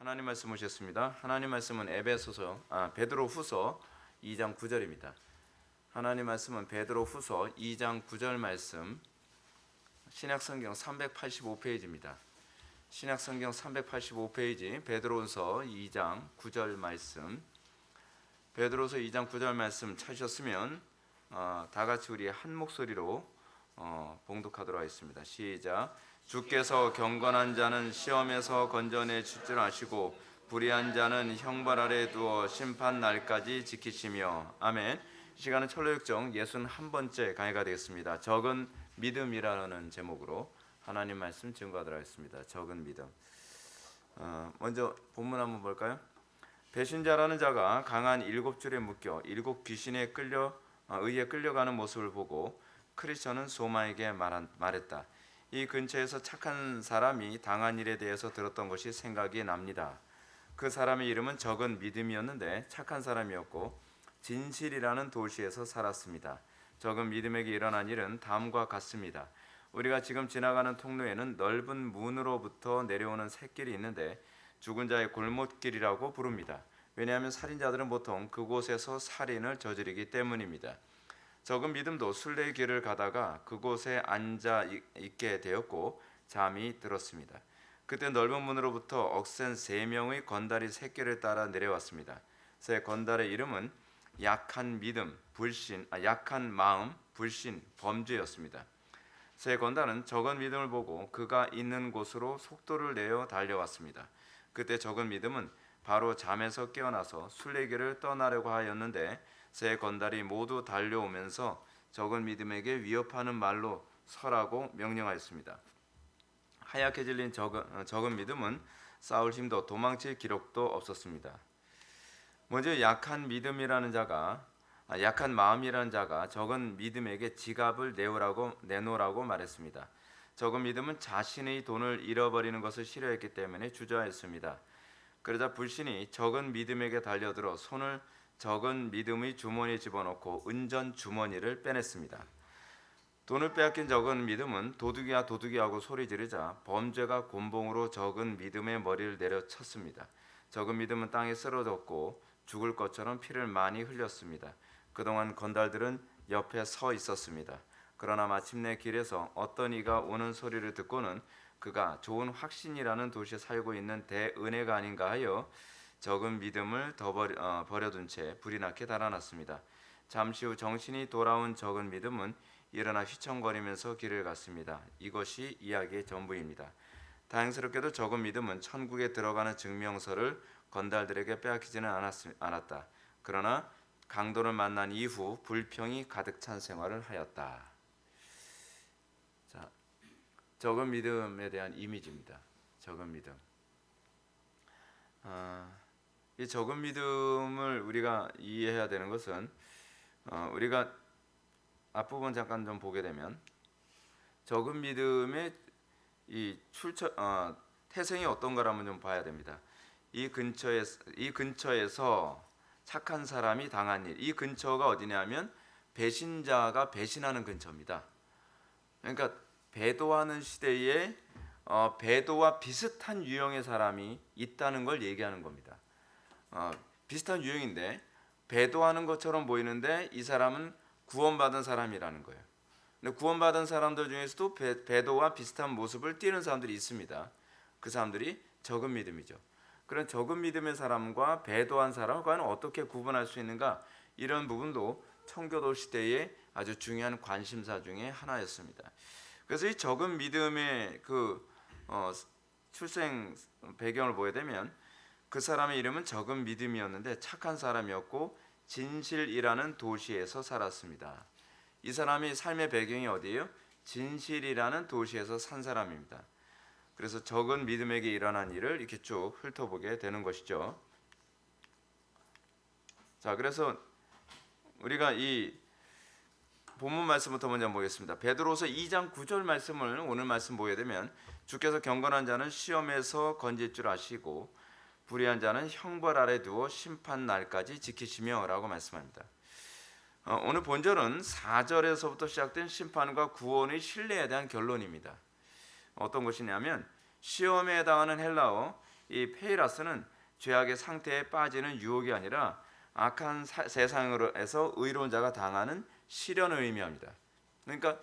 하나님 말씀 오셨습니다. 하나님 말씀은 베드로후서 2장 9절입니다. 하나님 말씀은 베드로후서 2장 9절 말씀, 신약성경 385페이지입니다. 신약성경 385페이지 베드로후서 2장 9절 말씀. 베드로후서 2장 9절 말씀 찾으셨으면 다 같이 우리 한 목소리로 봉독하도록 하겠습니다. 시작. 주께서 경건한 자는 시험에서 건져내 줄 아시고 불의한 자는 형벌 아래 두어 심판 날까지 지키시며. 아멘. 이 시간은 철로역정 61번째 강의가 되겠습니다. 적은 믿음이라는 제목으로 하나님 말씀 증거하도록 하겠습니다. 적은 믿음. 먼저 본문 한번 볼까요? 배신자라는 자가 강한 7줄에 묶여 7 귀신에 의해 끌려가는 모습을 보고 크리스천은 소마에게 말했다. 이 근처에서 착한 사람이 당한 일에 대해서 들었던 것이 생각이 납니다. 그 사람의 이름은 적은 믿음이었는데 착한 사람이었고 진실이라는 도시에서 살았습니다. 적은 믿음에게 일어난 일은 다음과 같습니다. 우리가 지금 지나가는 통로에는 넓은 문으로부터 내려오는 샛길이 있는데 죽은 자의 골목길이라고 부릅니다. 왜냐하면 살인자들은 보통 그곳에서 살인을 저지르기 때문입니다. 적은 믿음도 순례의 길을 가다가 그곳에 앉아 있게 되었고 잠이 들었습니다. 그때 넓은 문으로부터 억센 3명의 건달이 샛길을 따라 내려왔습니다. 새 건달의 이름은 약한 마음, 불신, 범죄였습니다. 새 건달은 적은 믿음을 보고 그가 있는 곳으로 속도를 내어 달려왔습니다. 그때 적은 믿음은 바로 잠에서 깨어나서 순례길을 떠나려고 하였는데 새 건달이 모두 달려오면서 적은 믿음에게 위협하는 말로 서라고 명령하였습니다. 하얗게 질린 적은 믿음은 싸울 힘도 도망칠 기력도 없었습니다. 먼저 약한 마음이라는 자가 적은 믿음에게 지갑을 내놓으라고 말했습니다. 적은 믿음은 자신의 돈을 잃어버리는 것을 싫어했기 때문에 주저하였습니다. 그러자 불신이 적은 믿음에게 달려들어 손을 적은 믿음의 주머니에 집어넣고 은전 주머니를 빼냈습니다. 돈을 빼앗긴 적은 믿음은 도둑이야 하고 소리 지르자 범죄가 곤봉으로 적은 믿음의 머리를 내려쳤습니다. 적은 믿음은 땅에 쓰러졌고 죽을 것처럼 피를 많이 흘렸습니다. 그동안 건달들은 옆에 서 있었습니다. 그러나 마침내 길에서 어떤 이가 오는 소리를 듣고는 그가 좋은 확신이라는 도시에 살고 있는 대은혜가 아닌가 하여 적은 믿음을 버려둔 채 불이 나게 달아났습니다. 잠시 후 정신이 돌아온 적은 믿음은 일어나 휘청거리면서 길을 갔습니다. 이것이 이야기의 전부입니다. 다행스럽게도 적은 믿음은 천국에 들어가는 증명서를 건달들에게 빼앗기지는 않았다. 그러나 강도를 만난 이후 불평이 가득 찬 생활을 하였다. 자, 적은 믿음에 대한 이미지입니다. 적은 믿음. 이 적은 믿음을 우리가 이해해야 되는 것은 우리가 앞부분 잠깐 좀 보게 되면 적은 믿음의 이 태생이 어떤가를 좀 봐야 됩니다. 이 근처에서 착한 사람이 당한 일, 이 근처가 어디냐면 배신자가 배신하는 근처입니다. 그러니까 배도하는 시대에 배도와 비슷한 유형의 사람이 있다는 걸 얘기하는 겁니다. 비슷한 유형인데 배도하는 것처럼 보이는데 이 사람은 구원받은 사람이라는 거예요. 근데 구원받은 사람들 중에서도 배도와 비슷한 모습을 띠는 사람들이 있습니다. 그 사람들이 적은 믿음이죠. 그런 적은 믿음의 사람과 배도한 사람을 과연 어떻게 구분할 수 있는가, 이런 부분도 청교도 시대의 아주 중요한 관심사 중에 하나였습니다. 그래서 이 적은 믿음의 출생 배경을 보게 되면 그 사람의 이름은 적은 믿음이었는데 착한 사람이었고 진실이라는 도시에서 살았습니다. 이 사람이 삶의 배경이 어디예요? 진실이라는 도시에서 산 사람입니다. 그래서 적은 믿음에게 일어난 일을 이렇게 쭉 훑어보게 되는 것이죠. 자, 그래서 우리가 이 본문 말씀부터 먼저 보겠습니다. 베드로서 2장 9절 말씀을 오늘 말씀 보게 되면 주께서 경건한 자는 시험에서 건질 줄 아시고 불의한 자는 형벌 아래 두어 심판 날까지 지키시며 라고 말씀합니다. 오늘 본절은 4절에서부터 시작된 심판과 구원의 신뢰에 대한 결론입니다. 어떤 것이냐면 시험에 해당하는 헬라어 이 페이라스는 죄악의 상태에 빠지는 유혹이 아니라 악한 세상으로에서 의로운 자가 당하는 시련을 의미합니다. 그러니까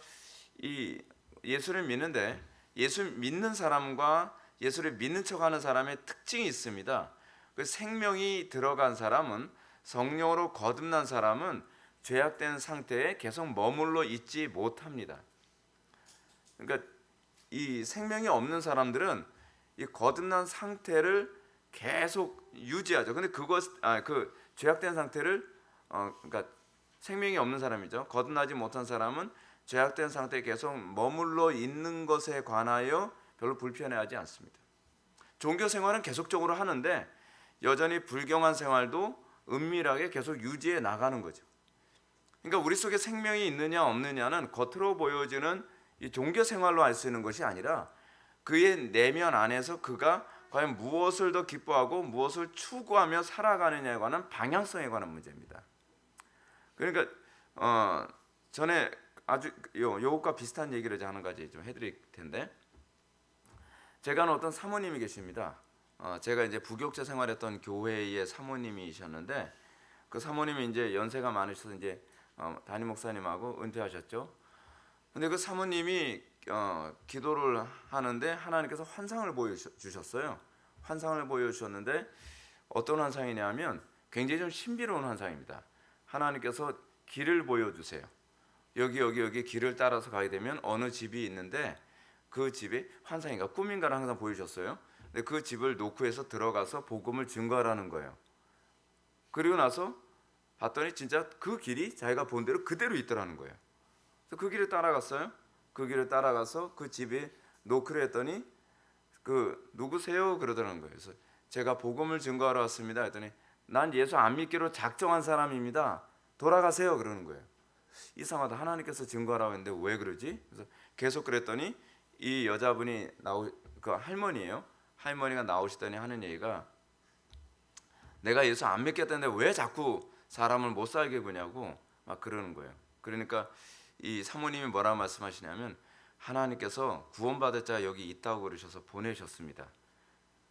이 예수를 믿는데 예수 믿는 사람과 예수를 믿는 척하는 사람의 특징이 있습니다. 그 생명이 들어간 사람은, 성령으로 거듭난 사람은 죄악된 상태에 계속 머물러 있지 못합니다. 그러니까 이 생명이 없는 사람들은 이 거듭난 상태를 계속 유지하죠. 근데 그 죄악된 상태를 그러니까 생명이 없는 사람이죠. 거듭나지 못한 사람은 죄악된 상태에 계속 머물러 있는 것에 관하여 별로 불편해하지 않습니다. 종교 생활은 계속적으로 하는데 여전히 불경한 생활도 은밀하게 계속 유지해 나가는 거죠. 그러니까 우리 속에 생명이 있느냐 없느냐는 겉으로 보여지는 이 종교 생활로 알 수 있는 것이 아니라 그의 내면 안에서 그가 과연 무엇을 더 기뻐하고 무엇을 추구하며 살아가느냐에 관한 방향성에 관한 문제입니다. 그러니까 전에 아주 요것과 비슷한 얘기를 한 가지 좀 해드릴 텐데, 제가 아는 어떤 사모님이 계십니다. 제가 이제 부교육자 생활했던 교회의 사모님이셨는데 그 사모님이 이제 연세가 많으셔서 이제 담임 목사님하고 은퇴하셨죠. 근데 그 사모님이 기도를 하는데 하나님께서 환상을 보여주셨어요. 환상을 보여주셨는데 어떤 환상이냐면 굉장히 좀 신비로운 환상입니다. 하나님께서 길을 보여주세요. 여기 길을 따라서 가게 되면 어느 집이 있는데 그 집이 환상인가 꿈인가를 항상 보여주셨어요. 근데 그 집을 노크해서 들어가서 복음을 증거하라는 거예요. 그리고 나서 봤더니 진짜 그 길이 자기가 본 대로 그대로 있더라는 거예요. 그래서 그 길을 따라갔어요. 그 길을 따라가서 그 집에 노크를 했더니 그 누구세요? 그러더라는 거예요. 그래서 제가 복음을 증거하러 왔습니다. 했더니 난 예수 안 믿기로 작정한 사람입니다. 돌아가세요. 그러는 거예요. 이상하다. 하나님께서 증거하라고 했는데 왜 그러지? 그래서 계속 그랬더니 이 여자분이 그 할머니예요. 할머니가 나오시더니 하는 얘기가 내가 예수 안 믿겠다는데 왜 자꾸 사람을 못 살게 구냐고 막 그러는 거예요. 그러니까 이 사모님이 뭐라고 말씀하시냐면 하나님께서 구원받을 자 여기 있다고 그러셔서 보내셨습니다.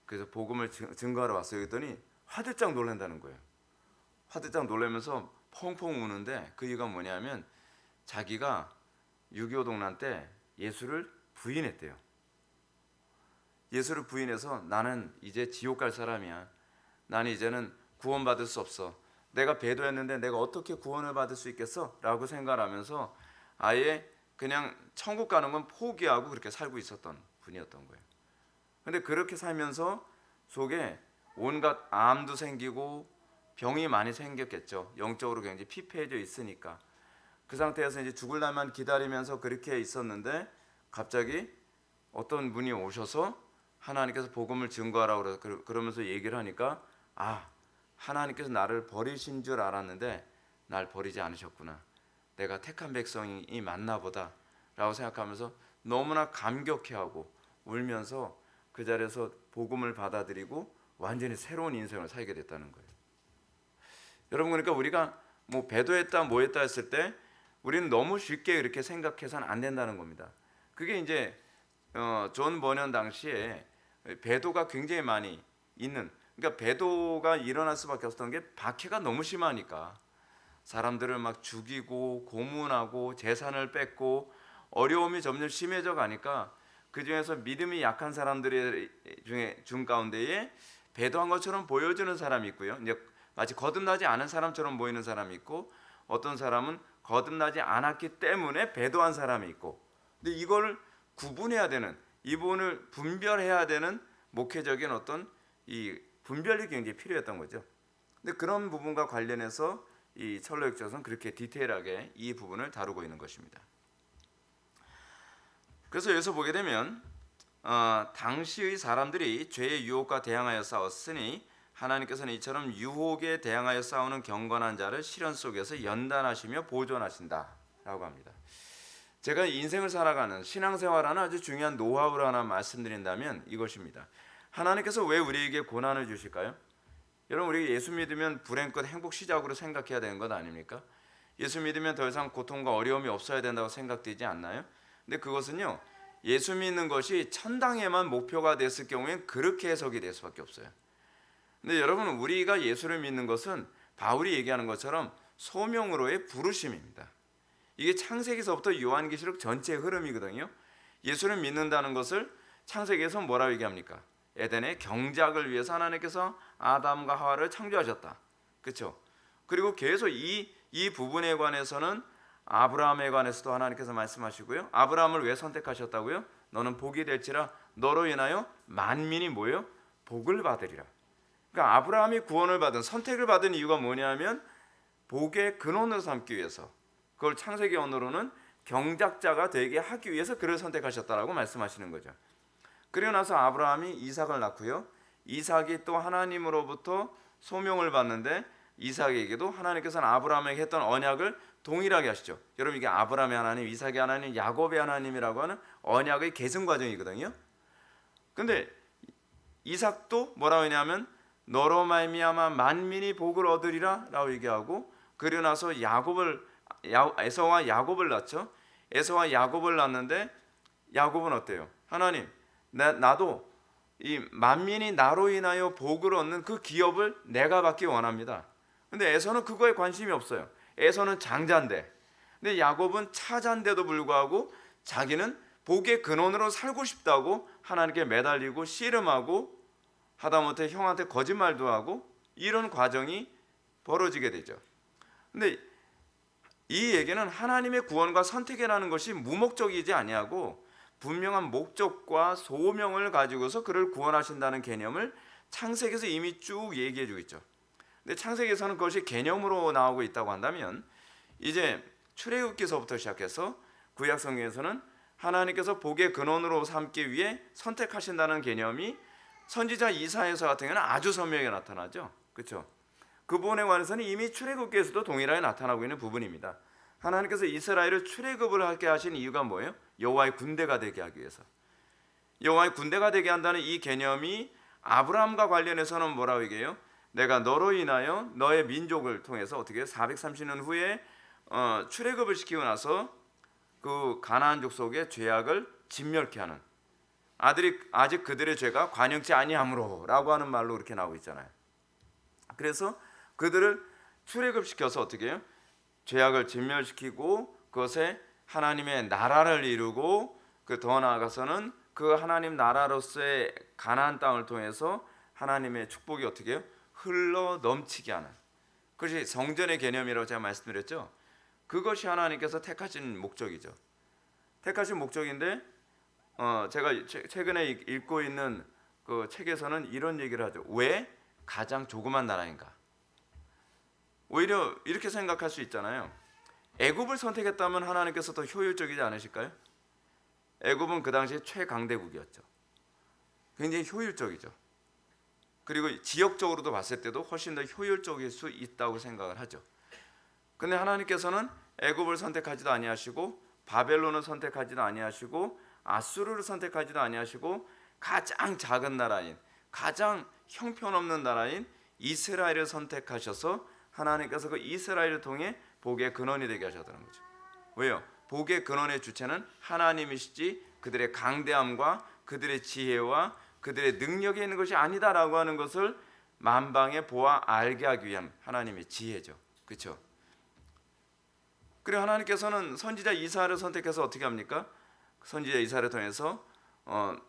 그래서 복음을 증거하러 왔어요. 그랬더니 화들짝 놀란다는 거예요. 화들짝 놀라면서 펑펑 우는데 그 이유가 뭐냐면 자기가 6.25 동란 때 예수를 부인했대요. 예수를 부인해서 나는 이제 지옥 갈 사람이야. 나는 이제는 구원받을 수 없어. 내가 배도했는데 내가 어떻게 구원을 받을 수 있겠어? 라고 생각하면서 아예 그냥 천국 가는 건 포기하고 그렇게 살고 있었던 분이었던 거예요. 근데 그렇게 살면서 속에 온갖 암도 생기고 병이 많이 생겼겠죠. 영적으로 굉장히 피폐해져 있으니까. 그 상태에서 이제 죽을 날만 기다리면서 그렇게 있었는데 갑자기 어떤 분이 오셔서 하나님께서 복음을 증거하라고 그러면서 얘기를 하니까 하나님께서 나를 버리신 줄 알았는데 날 버리지 않으셨구나. 내가 택한 백성이 맞나 보다 라고 생각하면서 너무나 감격해하고 울면서 그 자리에서 복음을 받아들이고 완전히 새로운 인생을 살게 됐다는 거예요. 여러분, 그러니까 우리가 뭐 배도했다 뭐했다 했을 때 우리는 너무 쉽게 이렇게 생각해서는 안 된다는 겁니다. 그게 이제 존 버년 당시에 배도가 굉장히 많이 있는, 그러니까 배도가 일어날 수밖에 없었던 게 박해가 너무 심하니까 사람들을 막 죽이고 고문하고 재산을 뺏고 어려움이 점점 심해져 가니까 그 중에서 믿음이 약한 사람들의 중 가운데에 배도한 것처럼 보여주는 사람이 있고요. 이제 마치 거듭나지 않은 사람처럼 보이는 사람이 있고 어떤 사람은 거듭나지 않았기 때문에 배도한 사람이 있고, 근데 이걸 구분해야 되는, 이 부분을 분별해야 되는 목회적인 어떤 이 분별이 굉장히 필요했던 거죠. 근데 그런 부분과 관련해서 이 철로역자서는 그렇게 디테일하게 이 부분을 다루고 있는 것입니다. 그래서 여기서 보게 되면 당시의 사람들이 죄의 유혹과 대항하여 싸웠으니 하나님께서는 이처럼 유혹에 대항하여 싸우는 경건한 자를 시련 속에서 연단하시며 보존하신다라고 합니다. 제가 인생을 살아가는 신앙생활하는 아주 중요한 노하우를 하나 말씀드린다면 이것입니다. 하나님께서 왜 우리에게 고난을 주실까요? 여러분, 우리 예수 믿으면 불행 끝 행복 시작으로 생각해야 되는 것 아닙니까? 예수 믿으면 더 이상 고통과 어려움이 없어야 된다고 생각되지 않나요? 근데 그것은요, 예수 믿는 것이 천당에만 목표가 됐을 경우엔 그렇게 해석이 될 수밖에 없어요. 근데 여러분, 우리가 예수를 믿는 것은 바울이 얘기하는 것처럼 소명으로의 부르심입니다. 이게 창세기서부터 요한계시록 전체의 흐름이거든요. 예수를 믿는다는 것을 창세기에서 뭐라고 얘기합니까? 에덴의 경작을 위해서 하나님께서 아담과 하와를 창조하셨다. 그렇죠? 그리고 계속 이 부분에 관해서는 아브라함에 관해서도 하나님께서 말씀하시고요. 아브라함을 왜 선택하셨다고요? 너는 복이 될지라 너로 인하여 만민이 뭐예요? 복을 받으리라. 그러니까 아브라함이 구원을 받은, 선택을 받은 이유가 뭐냐면 복의 근원으로 삼기 위해서, 그걸 창세기 언어로는 경작자가 되게 하기 위해서 그를 선택하셨다라고 말씀하시는 거죠. 그리고 나서 아브라함이 이삭을 낳고요. 이삭이 또 하나님으로부터 소명을 받는데 이삭에게도 하나님께서는 아브라함에게 했던 언약을 동일하게 하시죠. 여러분, 이게 아브라함의 하나님, 이삭의 하나님, 야곱의 하나님이라고 하는 언약의 계승 과정이거든요. 근데 이삭도 뭐라고 하냐면 너로 말미암아 만민이 복을 얻으리라 라고 얘기하고, 그리고 나서 에서와 야곱을 낳죠. 에서와 야곱을 낳는데 야곱은 어때요? 하나님, 나도 이 만민이 나로 인하여 복을 얻는 그 기업을 내가 받기 원합니다. 근데 에서는 그거에 관심이 없어요. 에서는 장자인데, 근데 야곱은 차자인데도 불구하고 자기는 복의 근원으로 살고 싶다고 하나님께 매달리고 씨름하고 하다못해 형한테 거짓말도 하고 이런 과정이 벌어지게 되죠. 근데 이 얘기는 하나님의 구원과 선택이라는 것이 무목적이지 아니하고 분명한 목적과 소명을 가지고서 그를 구원하신다는 개념을 창세기에서 이미 쭉 얘기해 주고 있죠. 근데 창세기에서는 그것이 개념으로 나오고 있다고 한다면, 이제 출애굽기서부터 시작해서 구약 성경에서는 하나님께서 복의 근원으로 삼기 위해 선택하신다는 개념이 선지자 이사야서 같은 경우는 아주 선명하게 나타나죠. 그렇죠? 그 부분에 관해서는 이미 출애굽기에서도 동일하게 나타나고 있는 부분입니다. 하나님께서 이스라엘을 출애굽을 하게 하신 이유가 뭐예요? 여호와의 군대가 되게 하기 위해서. 여호와의 군대가 되게 한다는 이 개념이 아브라함과 관련해서는 뭐라고 얘기해요? 내가 너로 인하여 너의 민족을 통해서 어떻게 해요? 430년 후에 출애굽을 시키고 나서 그 가나안 족속의 죄악을 진멸케 하는, 아들이 아직 그들의 죄가 관영치 아니함으로라고 하는 말로 이렇게 나오고 있잖아요. 그래서 그들을 출애굽시켜서 어떻게 해요? 죄악을 진멸시키고 그것에 하나님의 나라를 이루고, 그 더 나아가서는 그 하나님 나라로서의 가나안 땅을 통해서 하나님의 축복이 어떻게 해요? 흘러 넘치게 하는, 그것이 성전의 개념이라고 제가 말씀드렸죠. 그것이 하나님께서 택하신 목적이죠. 택하신 목적인데 제가 최근에 읽고 있는 그 책에서는 이런 얘기를 하죠. 왜 가장 조그만 나라인가? 오히려 이렇게 생각할 수 있잖아요. 애굽을 선택했다면 하나님께서 더 효율적이지 않으실까요? 애굽은 그 당시에 최강대국이었죠. 굉장히 효율적이죠. 그리고 지역적으로도 봤을 때도 훨씬 더 효율적일 수 있다고 생각을 하죠. 근데 하나님께서는 애굽을 선택하지도 아니하시고 바벨론을 선택하지도 아니하시고 아수르를 선택하지도 아니하시고 가장 작은 나라인, 가장 형편없는 나라인 이스라엘을 선택하셔서 하나님께서 그 이스라엘을 통해 복의 근원이 되게 하셨다는 거죠. 왜요? 복의 근원의 주체는 하나님이시지 그들의 강대함과 그들의 지혜와 그들의 능력에 있는 것이 아니다라고 하는 것을 만방에 보아 알게 하기 위한 하나님의 지혜죠. 그렇죠? 그리고 하나님께서는 선지자 이사야를 선택해서 어떻게 합니까? 선지자 이사야를 통해서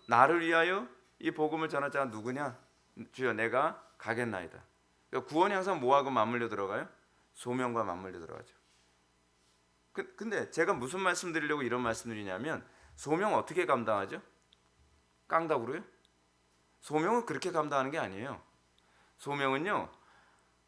나를 위하여 이 복음을 전할 자가 누구냐? 주여 내가 가겠나이다. 그러니까 구원이 항상 뭐하고 맞물려 들어가요? 소명과 맞물려 들어가죠. 근데 제가 무슨 말씀 드리려고 이런 말씀 드리냐면, 소명 어떻게 감당하죠? 깡다구로요? 소명은 그렇게 감당하는 게 아니에요. 소명은요,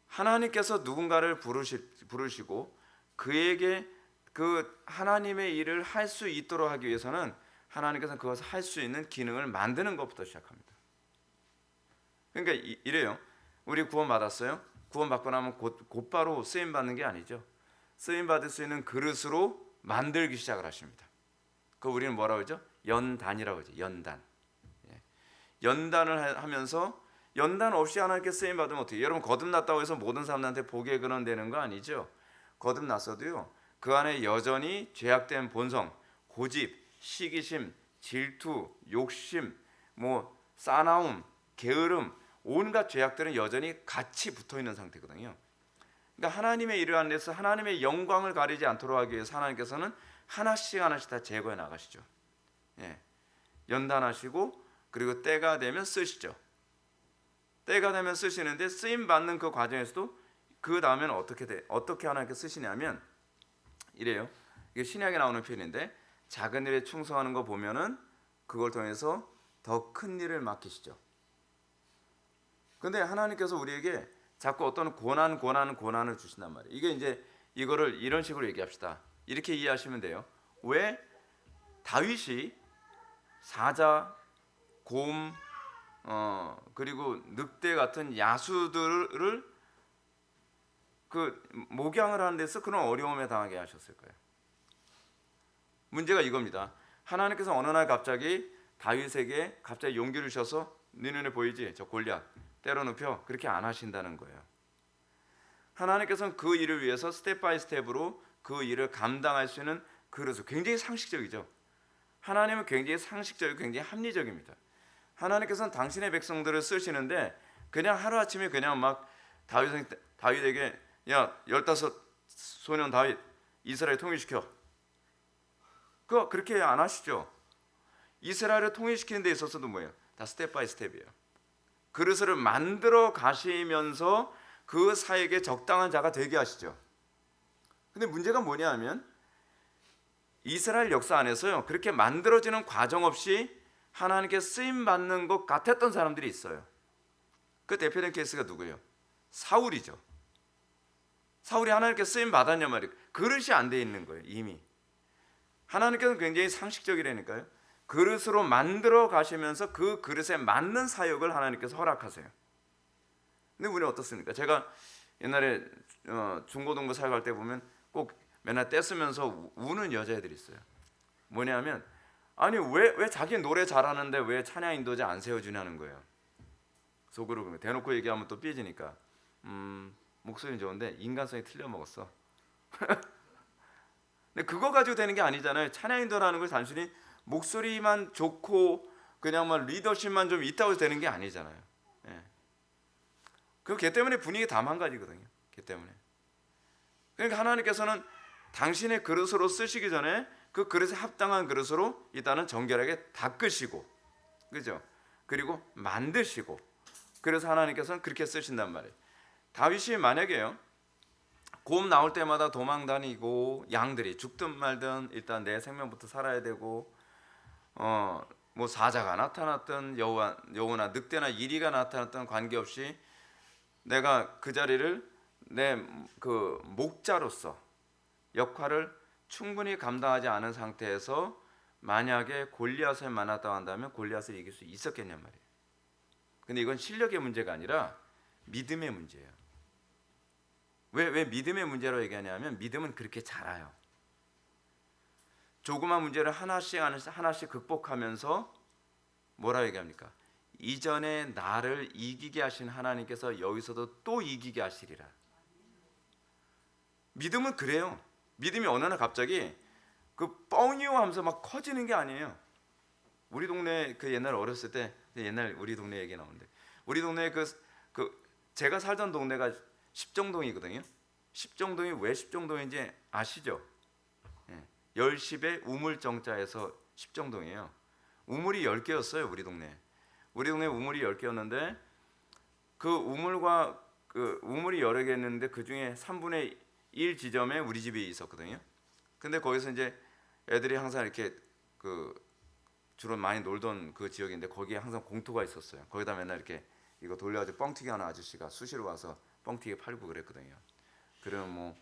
하나님께서 누군가를 부르시고 그에게 그 하나님의 일을 할 수 있도록 하기 위해서는 하나님께서는 그것을 할 수 있는 기능을 만드는 것부터 시작합니다. 그러니까 이래요. 우리 구원 받았어요. 구원 받고 나면 곧바로 쓰임 받는 게 아니죠. 쓰임 받을 수 있는 그릇으로 만들기 시작을 하십니다. 그 우리는 뭐라고 하죠? 연단이라고 하죠. 연단. 연단을 하면서, 연단 없이 하나님께 쓰임 받으면 어떻게? 여러분, 거듭났다고 해서 모든 사람들한테 복의 근원 되는 거 아니죠. 거듭났어도요, 그 안에 여전히 죄악된 본성, 고집, 시기심, 질투, 욕심, 뭐 싸나움, 게으름, 온갖 죄악들은 여전히 같이 붙어 있는 상태거든요. 그러니까 하나님의 일을 하는 데서 하나님의 영광을 가리지 않도록 하기 위해서 하나님께서는 하나씩 하나씩 다 제거해 나가시죠. 예. 연단하시고 그리고 때가 되면 쓰시죠. 때가 되면 쓰시는데 쓰임 받는 그 과정에서도 그 다음에는 어떻게 하나님께 쓰시냐면 이래요. 이게 신약에 나오는 표현인데 작은 일에 충성하는 거 보면은 그걸 통해서 더 큰 일을 맡기시죠. 근데 하나님께서 우리에게 자꾸 어떤 고난을 주신단 말이에요. 이게 이제 이거를 이런 식으로 얘기합시다. 이렇게 이해하시면 돼요. 왜 다윗이 사자, 곰, 그리고 늑대 같은 야수들을 그 목양을 하는 데서 그런 어려움에 당하게 하셨을까요? 문제가 이겁니다. 하나님께서 어느 날 갑자기 다윗에게 갑자기 용기를 주셔서 네 눈에 보이지? 저 골리앗 때려 눕혀. 그렇게 안 하신다는 거예요. 하나님께서는 그 일을 위해서 스텝 바이 스텝으로 그 일을 감당할 수 있는 그릇을 굉장히 상식적이죠. 하나님은 굉장히 상식적이고 굉장히 합리적입니다. 하나님께서는 당신의 백성들을 쓰시는데 그냥 하루아침에 그냥 막 다윗에게 야 15 소년 다윗 이스라엘 통일시켜. 그렇게 안 하시죠. 이스라엘을 통일시키는 데 있어서도 뭐예요? 다 스텝 바이 스텝이에요. 그릇을 만들어 가시면서 그 사역에 적당한 자가 되게 하시죠. 근데 문제가 뭐냐 하면 이스라엘 역사 안에서요 그렇게 만들어지는 과정 없이 하나님께 쓰임 받는 것 같았던 사람들이 있어요. 그 대표된 케이스가 누구예요? 사울이죠. 사울이 하나님께 쓰임 받았냐 말이에요. 그릇이 안 돼 있는 거예요. 이미 하나님께서는 굉장히 상식적이라니까요. 그릇으로 만들어 가시면서 그 그릇에 맞는 사역을 하나님께서 허락하세요. 근데 우리는 어떻습니까? 제가 옛날에 중고등부 사역할 때 보면 꼭 맨날 떼쓰면서 우는 여자애들이 있어요. 뭐냐면 아니 왜 자기 노래 잘하는데 왜 찬양 인도자 안 세워주냐는 거예요. 속으로 대놓고 얘기하면 또 삐지니까 목소리는 좋은데 인간성이 틀려 먹었어. 근데 그거 가지고 되는 게 아니잖아요. 찬양 인도라는 걸 단순히 목소리만 좋고 그냥 막 리더십만 좀 있다고 해서 되는 게 아니잖아요. 예. 걔 때문에 분위기 다 망가지거든요. 걔 때문에. 그러니까 하나님께서는 당신의 그릇으로 쓰시기 전에 그 그릇에 합당한 그릇으로 일단은 정결하게 닦으시고, 그죠? 그리고 만드시고, 그래서 하나님께서는 그렇게 쓰신단 말이에요. 다윗이 만약에요 곰 나올 때마다 도망 다니고 양들이 죽든 말든 일단 내 생명부터 살아야 되고 뭐 사자가 나타났든 여우나 늑대나 이리가 나타났든 관계없이 내가 그 자리를 내 그 목자로서 역할을 충분히 감당하지 않은 상태에서 만약에 골리앗을 만났다고 한다면 골리앗을 이길 수 있었겠냔 말이에요. 근데 이건 실력의 문제가 아니라 믿음의 문제예요. 왜 믿음의 문제라고 얘기하냐면 믿음은 그렇게 자라요. 조그만 문제를 하나씩 극복하면서 뭐라 얘기합니까? 이전에 나를 이기게 하신 하나님께서 여기서도 또 이기게 하시리라. 믿음은 그래요. 믿음이 어느 날 갑자기 그 뻥이요 하면서 막 커지는 게 아니에요. 우리 동네 그 옛날 어렸을 때 옛날 우리 동네 얘기 나오는데 우리 동네 그 제가 살던 동네가 십정동이거든요. 십정동이 왜 십정동인지 아시죠? 예. 열십에 우물정자에서 십정동이에요. 우물이 10개였어요. 우리 동네 우물이 10개였는데 그 우물이 여러 개 있는데 그 중에 3분의 1 지점에 우리 집이 있었거든요. 근데 거기서 이제 애들이 항상 이렇게 그 주로 많이 놀던 그 지역인데 거기에 항상 공터가 있었어요. 거기다 맨날 이렇게 이거 돌려가지고 뻥튀기 하는 아저씨가 수시로 와서 뻥튀기 팔고 그랬거든요. 그러면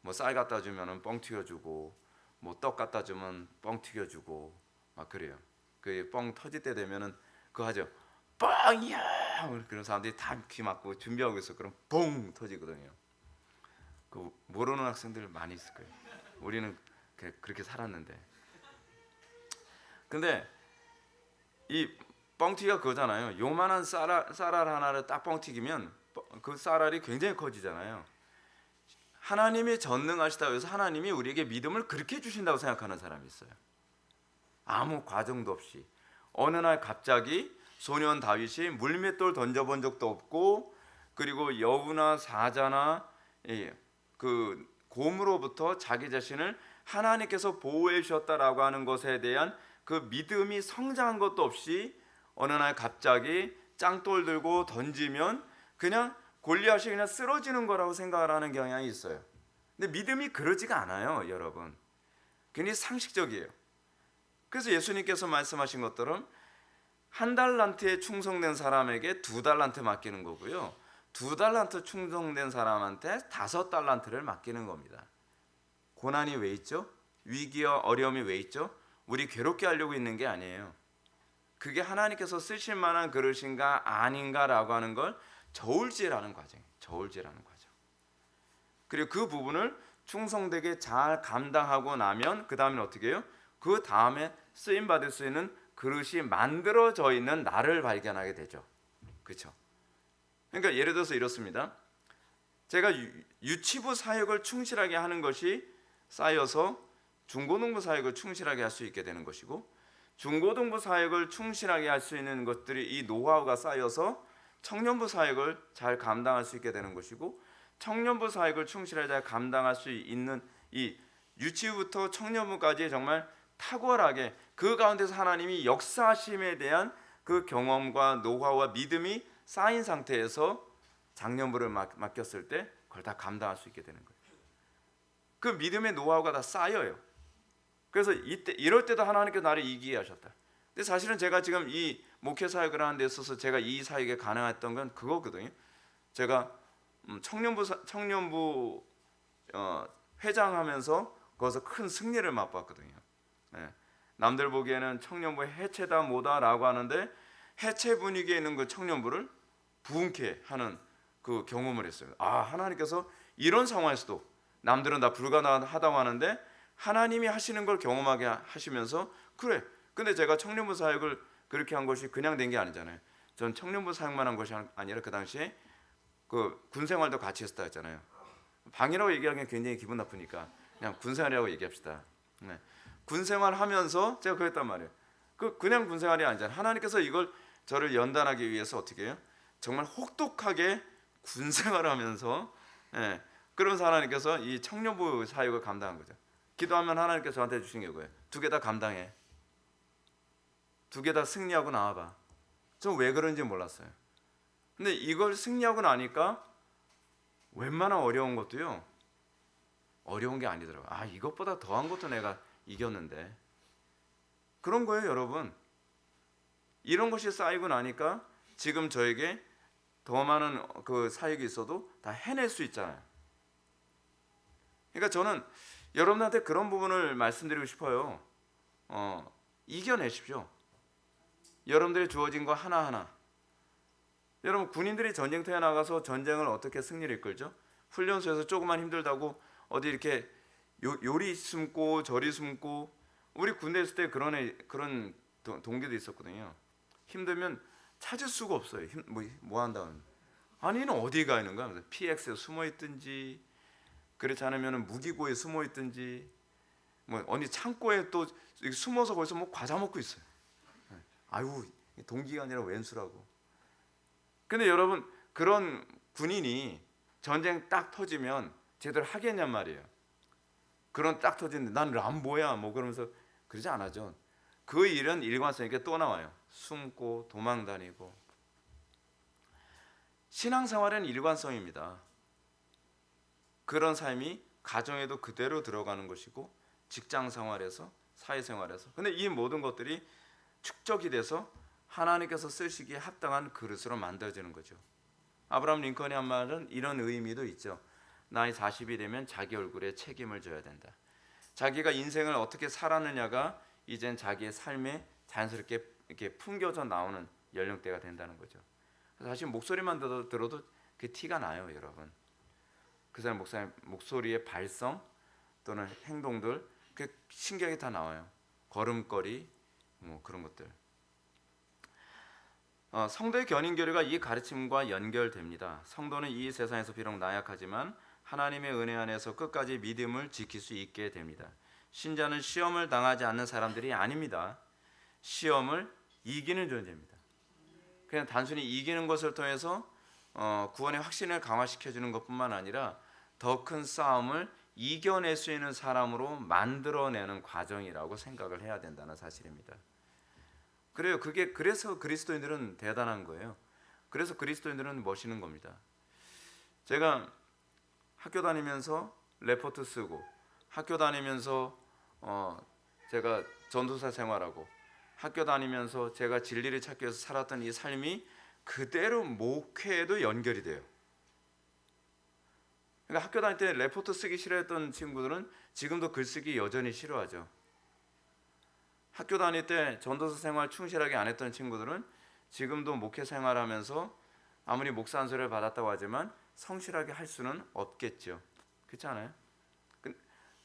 뭐 쌀 갖다 주면은 뻥 튀겨주고 뭐 떡 갖다 주면 뻥 튀겨주고 막 그래요. 그 뻥 터질 때 되면은 그거 하죠. 뻥이야. 그런 사람들이 다 귀 막고 준비하고 있어. 그럼 봉 터지거든요. 그 모르는 학생들 많이 있을 거예요. 우리는 그렇게 살았는데. 근데 이 뻥튀기가 그거잖아요. 요만한 쌀알 하나를 딱 뻥튀기면 그 쌀알이 굉장히 커지잖아요. 하나님이 전능하시다고 해서 하나님이 우리에게 믿음을 그렇게 주신다고 생각하는 사람이 있어요. 아무 과정도 없이 어느 날 갑자기 소년 다윗이 물맷돌 던져본 적도 없고, 그리고 여우나 사자나 그 곰으로부터 자기 자신을 하나님께서 보호해 주셨다라고 하는 것에 대한 그 믿음이 성장한 것도 없이 어느 날 갑자기 짱돌 들고 던지면 그냥 골리앗이 그냥 쓰러지는 거라고 생각을 하는 경향이 있어요. 근데 믿음이 그러지가 않아요, 여러분. 굉장히 상식적이에요. 그래서 예수님께서 말씀하신 것처럼 1달란트에 충성된 사람에게 2달란트 맡기는 거고요, 2달란트 충성된 사람한테 5달란트를 맡기는 겁니다. 고난이 왜 있죠? 위기와 어려움이 왜 있죠? 우리 괴롭게 하려고 있는 게 아니에요. 그게 하나님께서 쓰실 만한 그릇인가 아닌가라고 하는 걸 저울질하는 과정이에요. 저울질하는 과정. 그리고 그 부분을 충성되게 잘 감당하고 나면 그 다음에 어떻게 해요? 그 다음에 쓰임 받을 수 있는 그릇이 만들어져 있는 나를 발견하게 되죠. 그렇죠? 그러니까 예를 들어서 이렇습니다. 제가 유치부 사역을 충실하게 하는 것이 쌓여서 중고등부 사역을 충실하게 할 수 있게 되는 것이고, 중고등부 사역을 충실하게 할 수 있는 것들이 이 노하우가 쌓여서 청년부 사역을 잘 감당할 수 있게 되는 것이고, 청년부 사역을 충실하게 잘 감당할 수 있는 이 유치부부터 청년부까지 정말 탁월하게 그 가운데서 하나님이 역사하심에 대한 그 경험과 노하우와 믿음이 쌓인 상태에서 장년부를 맡겼을 때 그걸 다 감당할 수 있게 되는 거예요. 그 믿음의 노하우가 다 쌓여요. 그래서 이럴 때도 하나님께서 나를 이기게 하셨다. 근데 사실은 제가 지금 이 목회 사역을 하는 데 있어서 제가 이 사역에 가능했던 건 그거거든요. 제가 청년부 회장하면서 거기서 큰 승리를 맛봤거든요. 네. 남들 보기에는 청년부 해체다 뭐다라고 하는데 해체 분위기에 있는 그 청년부를 부흥케 하는 그 경험을 했어요. 아, 하나님께서 이런 상황에서도 남들은 다 불가능하다고 하는데 하나님이 하시는 걸 경험하게 하시면서 그래. 근데 제가 청년부 사역을 그렇게 한 것이 그냥 된 게 아니잖아요. 전 청년부 사역만 한 것이 아니라 그 당시에 그 군생활도 같이 했었다 했잖아요. 방이라고 얘기하기엔 굉장히 기분 나쁘니까 그냥 군생활이라고 얘기합시다. 네. 군생활 하면서 제가 그랬단 말이에요. 그냥 군생활이 아니잖아요. 하나님께서 이걸 저를 연단하기 위해서 어떻게 해요? 정말 혹독하게 군생활을 하면서, 예, 그러면서 하나님께서 이 청년부 사역을 감당한 거죠. 기도하면 하나님께서 저한테 주신 게 뭐예요? 2개 다 감당해. 2개 다 승리하고 나와봐. 전 왜 그런지 몰랐어요. 근데 이걸 승리하고 나니까 웬만한 어려운 것도요, 어려운 게 아니더라고요. 아, 이것보다 더한 것도 내가 이겼는데. 그런 거예요, 여러분. 이런 것이 쌓이고 나니까 지금 저에게 더 많은 그 사역이 있어도 다 해낼 수 있잖아요. 그러니까 저는 여러분한테 그런 부분을 말씀드리고 싶어요. 이겨내십시오. 여러분들이 주어진 거 하나하나. 여러분, 군인들이 전쟁터에 나가서 전쟁을 어떻게 승리를 이끌죠? 훈련소에서 조금만 힘들다고 어디 이렇게 요리 숨고 저리 숨고. 우리 군대 있을 때 그런 동기도 있었거든요. 힘들면 찾을 수가 없어요. 뭐 한다는. 아니, 는 어디 가 있는 거야? PX에 숨어 있든지, 그렇지 않으면 무기고에 숨어 있든지, 뭐 어디 창고에 또 숨어서 거기서 뭐 과자 먹고 있어요. 아유, 동기가 아니라 왼수라고. 근데 여러분, 그런 군인이 전쟁 딱 터지면 제대로 하겠냔 말이에요. 그런 딱 터지는데 난 람보야 뭐 그러면서 그러지 않아죠. 그 일은 일관성있게 또 나와요. 숨고 도망 다니고. 신앙생활은 일관성입니다. 그런 삶이 가정에도 그대로 들어가는 것이고, 직장생활에서, 사회생활에서. 근데 이 모든 것들이 축적이 돼서 하나님께서 쓰시기에 합당한 그릇으로 만들어지는 거죠. 아브라함 링컨이 한 말은 이런 의미도 있죠. 나이 40이 되면 자기 얼굴에 책임을 져야 된다. 자기가 인생을 어떻게 살았느냐가 이젠 자기의 삶에 자연스럽게 이렇게 풍겨져 나오는 연령대가 된다는 거죠. 사실 목소리만 들어도 그 티가 나요, 여러분. 그 사람 목소리의 발성 또는 행동들, 그 신기하게 다 나와요. 걸음걸이, 뭐 그런 것들. 성도의 견인교류가 이 가르침과 연결됩니다. 성도는 이 세상에서 비록 나약하지만 하나님의 은혜 안에서 끝까지 믿음을 지킬 수 있게 됩니다. 신자는 시험을 당하지 않는 사람들이 아닙니다. 시험을 이기는 존재입니다. 그냥 단순히 이기는 것을 통해서 구원의 확신을 강화시켜주는 것뿐만 아니라 더 큰 싸움을 이겨낼 수 있는 사람으로 만들어내는 과정이라고 생각을 해야 된다는 사실입니다. 그래요. 그래서 그리스도인들은 대단한 거예요. 그래서 그리스도인들은 멋있는 겁니다. 제가 학교 다니면서 레포트 쓰고, 학교 다니면서 제가 전도사 생활하고, 학교 다니면서 제가 진리를 찾기 위해서 살았던 이 삶이 그대로 목회에도 연결이 돼요. 그러니까 학교 다닐 때 레포트 쓰기 싫어했던 친구들은 지금도 글쓰기 여전히 싫어하죠. 학교 다닐 때 전도사 생활 충실하게 안 했던 친구들은 지금도 목회 생활하면서 아무리 목사 한 소리를 받았다고 하지만 성실하게 할 수는 없겠죠. 그렇지 않아요?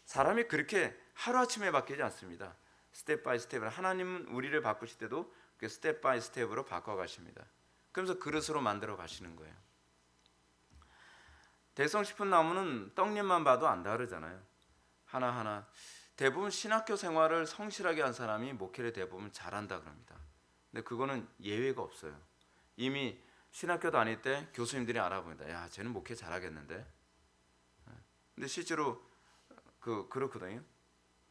사람이 그렇게 하루아침에 바뀌지 않습니다. 스텝 바이 스텝으로 하나님은 우리를 바꾸실 때도 그 스텝 바이 스텝으로 바꿔가십니다. 그러면서 그릇으로 만들어 가시는 거예요. 대성 싶은 나무는 떡잎만 봐도 안 다르잖아요. 하나하나. 대부분 신학교 생활을 성실하게 한 사람이 목회를 대부분 잘한다 그럽니다. 근데 그거는 예외가 없어요. 이미 신학교 다닐 때 교수님들이 알아봅니다. 야, 쟤는 목회 잘하겠는데. 근데 실제로 그렇거든요.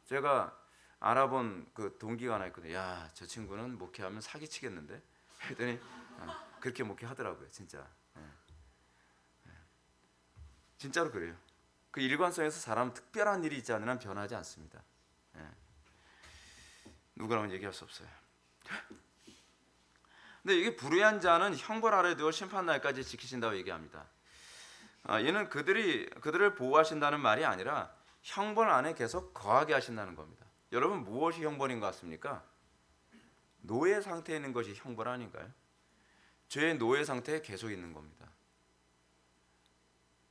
제가 알아본 그 동기가 하나 있거든요. 야, 저 친구는 목회하면 사기치겠는데. 했더니 그렇게 목회하더라고요, 진짜. 진짜로 그래요. 그 일관성에서 사람 특별한 일이 있지 않는 한 변하지 않습니다. 누구랑은 얘기할 수 없어요. 근데 이게 불의한 자는 형벌 아래 두어 심판 날까지 지키신다고 얘기합니다. 이는 그들을 보호하신다는 말이 아니라 형벌 안에 계속 거하게 하신다는 겁니다. 여러분, 무엇이 형벌인 것 같습니까? 노예 상태에 있는 것이 형벌 아닌가요? 죄의 노예 상태에 계속 있는 겁니다.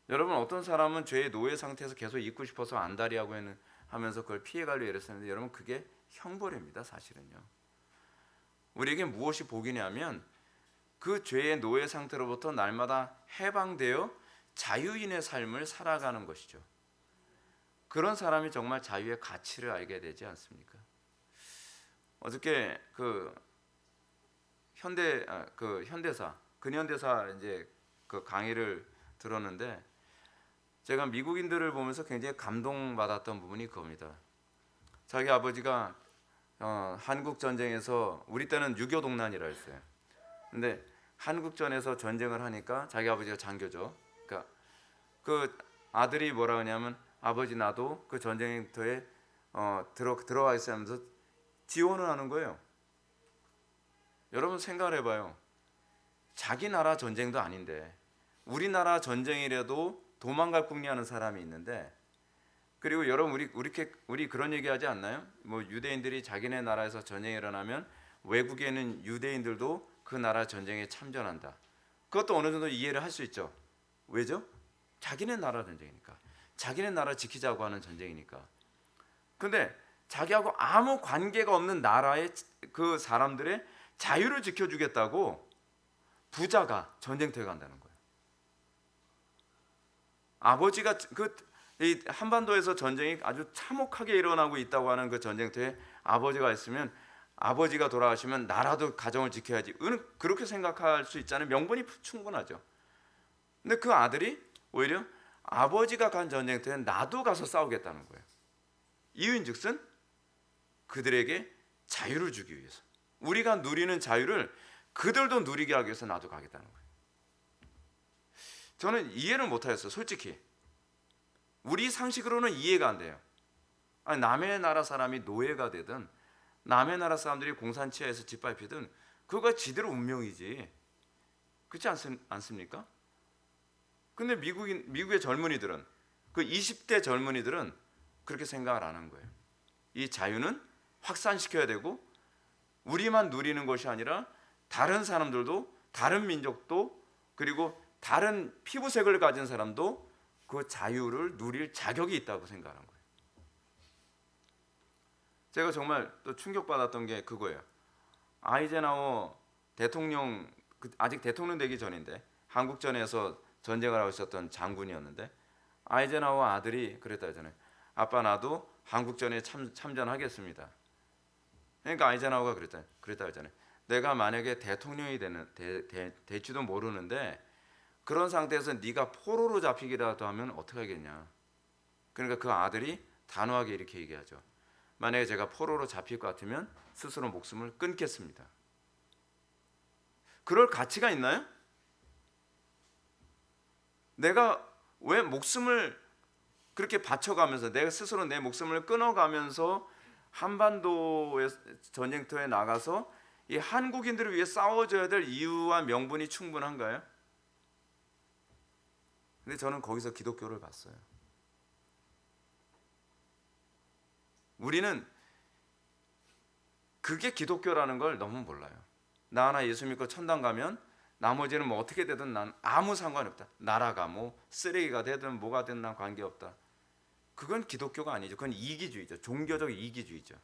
여러분, 어떤 사람은 죄의 노예 상태에서 계속 있고 싶어서 안달이하고 하면서 그걸 피해가려고 애쓰는데 여러분, 그게 형벌입니다. 사실은요. 우리에게 무엇이 복이냐면 그 죄의 노예 상태로부터 날마다 해방되어 자유인의 삶을 살아가는 것이죠. 그런 사람이 정말 자유의 가치를 알게 되지 않습니까? 어저께 근현대사 이제 그 강의를 들었는데 제가 미국인들을 보면서 굉장히 감동받았던 부분이 그겁니다. 자기 아버지가 한국 전쟁에서, 우리 때는 6.25 동란이라 했어요. 근데 한국전에서 전쟁을 하니까 자기 아버지가 장교죠. 그러니까 그 아들이 뭐라 하냐면, 아버지 나도 그 전쟁터에 들어가 있어야 하면서 지원을 하는 거예요. 여러분 생각을 해봐요. 자기 나라 전쟁도 아닌데 우리나라 전쟁이라도 도망갈 궁리하는 사람이 있는데, 그리고 여러분 우리 그런 얘기하지 않나요? 뭐 유대인들이 자기네 나라에서 전쟁이 일어나면 외국에 있는 유대인들도 그 나라 전쟁에 참전한다. 그것도 어느 정도 이해를 할 수 있죠. 왜죠? 자기네 나라 전쟁이니까. 자기네 나라 지키자고 하는 전쟁이니까. 근데 자기하고 아무 관계가 없는 나라의 그 사람들의 자유를 지켜주겠다고 부자가 전쟁터에 간다는 거예요. 아버지가 이 한반도에서 전쟁이 아주 참혹하게 일어나고 있다고 하는 그 전쟁터에 아버지가 있으면, 아버지가 돌아가시면 나라도 가정을 지켜야지, 그렇게 생각할 수 있잖아요. 명분이 충분하죠. 근데 그 아들이 오히려 아버지가 간 전쟁터에 나도 가서 싸우겠다는 거예요. 이유인즉슨 그들에게 자유를 주기 위해서, 우리가 누리는 자유를 그들도 누리게 하기 위해서 나도 가겠다는 거예요. 저는 이해를 못하겠어요. 솔직히 우리 상식으로는 이해가 안 돼요. 아니, 남의 나라 사람이 노예가 되든 남의 나라 사람들이 공산치하에서 짓밟히든 그거가 지대로 운명이지, 그렇지 않습니까? 근데 미국의 젊은이들은, 그 20대 젊은이들은 그렇게 생각을 안 한 거예요. 이 자유는 확산시켜야 되고 우리만 누리는 것이 아니라 다른 사람들도, 다른 민족도, 그리고 다른 피부색을 가진 사람도 그 자유를 누릴 자격이 있다고 생각한 거예요. 제가 정말 또 충격받았던 게 그거예요. 아이젠하워 대통령, 아직 대통령 되기 전인데 한국전에서 전쟁을 하고 있었던 장군이었는데, 아이젠하워 아들이 그랬다 하잖아요. 아빠, 나도 한국전에 참전하겠습니다. 그러니까 아이젠하워가 그랬다 했잖아요. 내가 만약에 대통령이 될지도 모르는데 그런 상태에서 네가 포로로 잡히기라도 하면 어떻게 하겠냐. 그러니까 그 아들이 단호하게 이렇게 얘기하죠. 만약에 제가 포로로 잡힐 것 같으면 스스로 목숨을 끊겠습니다. 그럴 가치가 있나요? 내가 왜 목숨을 그렇게 바쳐가면서 내가 스스로 내 목숨을 끊어가면서 한반도의 전쟁터에 나가서 이 한국인들을 위해 싸워줘야 될 이유와 명분이 충분한가요? 근데 저는 거기서 기독교를 봤어요. 우리는 그게 기독교라는 걸 너무 몰라요. 나 하나 예수 믿고 천당 가면 나머지는 뭐 어떻게 되든 난 아무 상관이 없다. 나라가 뭐 쓰레기가 되든 뭐가 되든 난 관계없다. 그건 기독교가 아니죠. 그건 이기주의죠. 종교적 이기주의죠.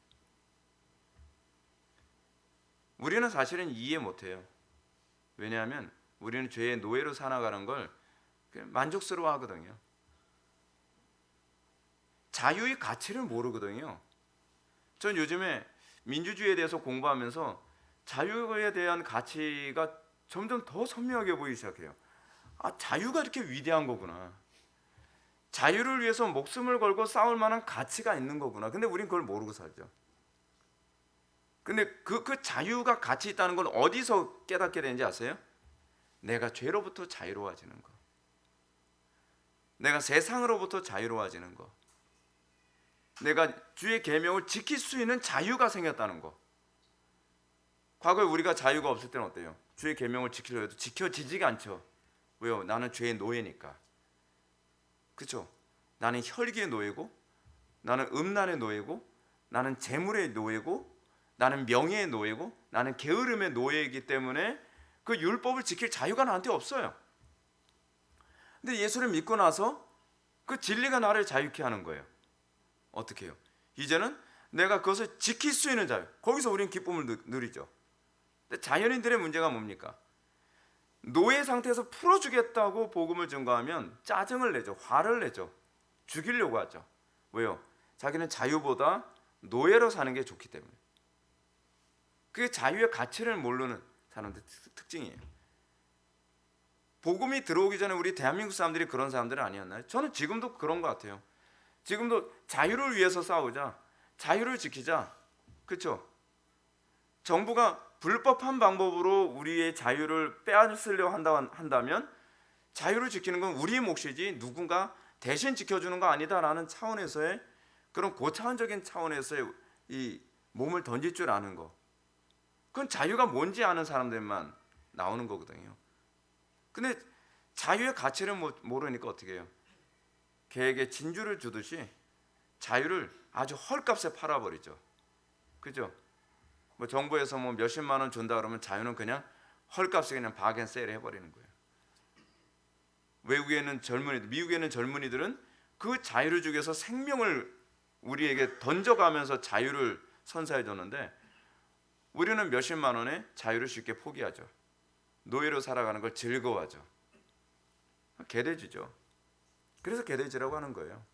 우리는 사실은 이해 못해요. 왜냐하면 우리는 죄의 노예로 살아가는 걸 만족스러워하거든요. 자유의 가치를 모르거든요. 전 요즘에 민주주의에 대해서 공부하면서 자유에 대한 가치가 점점 더 선명하게 보이기 시작해요. 아, 자유가 이렇게 위대한 거구나. 자유를 위해서 목숨을 걸고 싸울 만한 가치가 있는 거구나. 근데 우린 그걸 모르고 살죠. 근데 그 자유가 가치 있다는 걸 어디서 깨닫게 되는지 아세요? 내가 죄로부터 자유로워지는 거. 내가 세상으로부터 자유로워지는 거. 내가 주의 계명을 지킬 수 있는 자유가 생겼다는 거. 과거에 우리가 자유가 없을 때는 어때요? 주의 계명을 지키려 해도 지켜지지가 않죠. 왜요? 나는 죄의 노예니까. 그렇죠? 나는 혈기의 노예고, 나는 음란의 노예고, 나는 재물의 노예고, 나는 명예의 노예고, 나는 게으름의 노예이기 때문에 그 율법을 지킬 자유가 나한테 없어요. 근데 예수를 믿고 나서 그 진리가 나를 자유케 하는 거예요. 어떻게 해요? 이제는 내가 그것을 지킬 수 있는 자유. 거기서 우리는 기쁨을 누리죠. 근데 자연인들의 문제가 뭡니까? 노예 상태에서 풀어주겠다고 복음을 전가하면 짜증을 내죠. 화를 내죠. 죽이려고 하죠. 왜요? 자기는 자유보다 노예로 사는 게 좋기 때문에. 그게 자유의 가치를 모르는 사람들의 특징이에요. 복음이 들어오기 전에 우리 대한민국 사람들이 그런 사람들은 아니었나요? 저는 지금도 그런 것 같아요. 지금도 자유를 위해서 싸우자. 자유를 지키자. 그렇죠? 정부가 불법한 방법으로 우리의 자유를 빼앗으려 한다면 자유를 지키는 건 우리의 몫이지 누군가 대신 지켜주는 거 아니다라는 차원에서의 그런 고차원적인 차원에서의 이 몸을 던질 줄 아는 거. 그건 자유가 뭔지 아는 사람들만 나오는 거거든요. 근데 자유의 가치를 모르니까 어떻게 해요? 개에게 진주를 주듯이 자유를 아주 헐값에 팔아버리죠. 그죠? 뭐 정부에서 뭐 몇십만 원 준다 그러면 자유는 그냥 헐값에 그냥 바겐세일 해버리는 거예요. 미국에는 젊은이들은 그 자유를 주기 위해서 생명을 우리에게 던져가면서 자유를 선사해 줬는데 우리는 몇십만 원에 자유를 쉽게 포기하죠. 노예로 살아가는 걸 즐거워하죠. 개돼지죠. 그래서 개돼지라고 하는 거예요.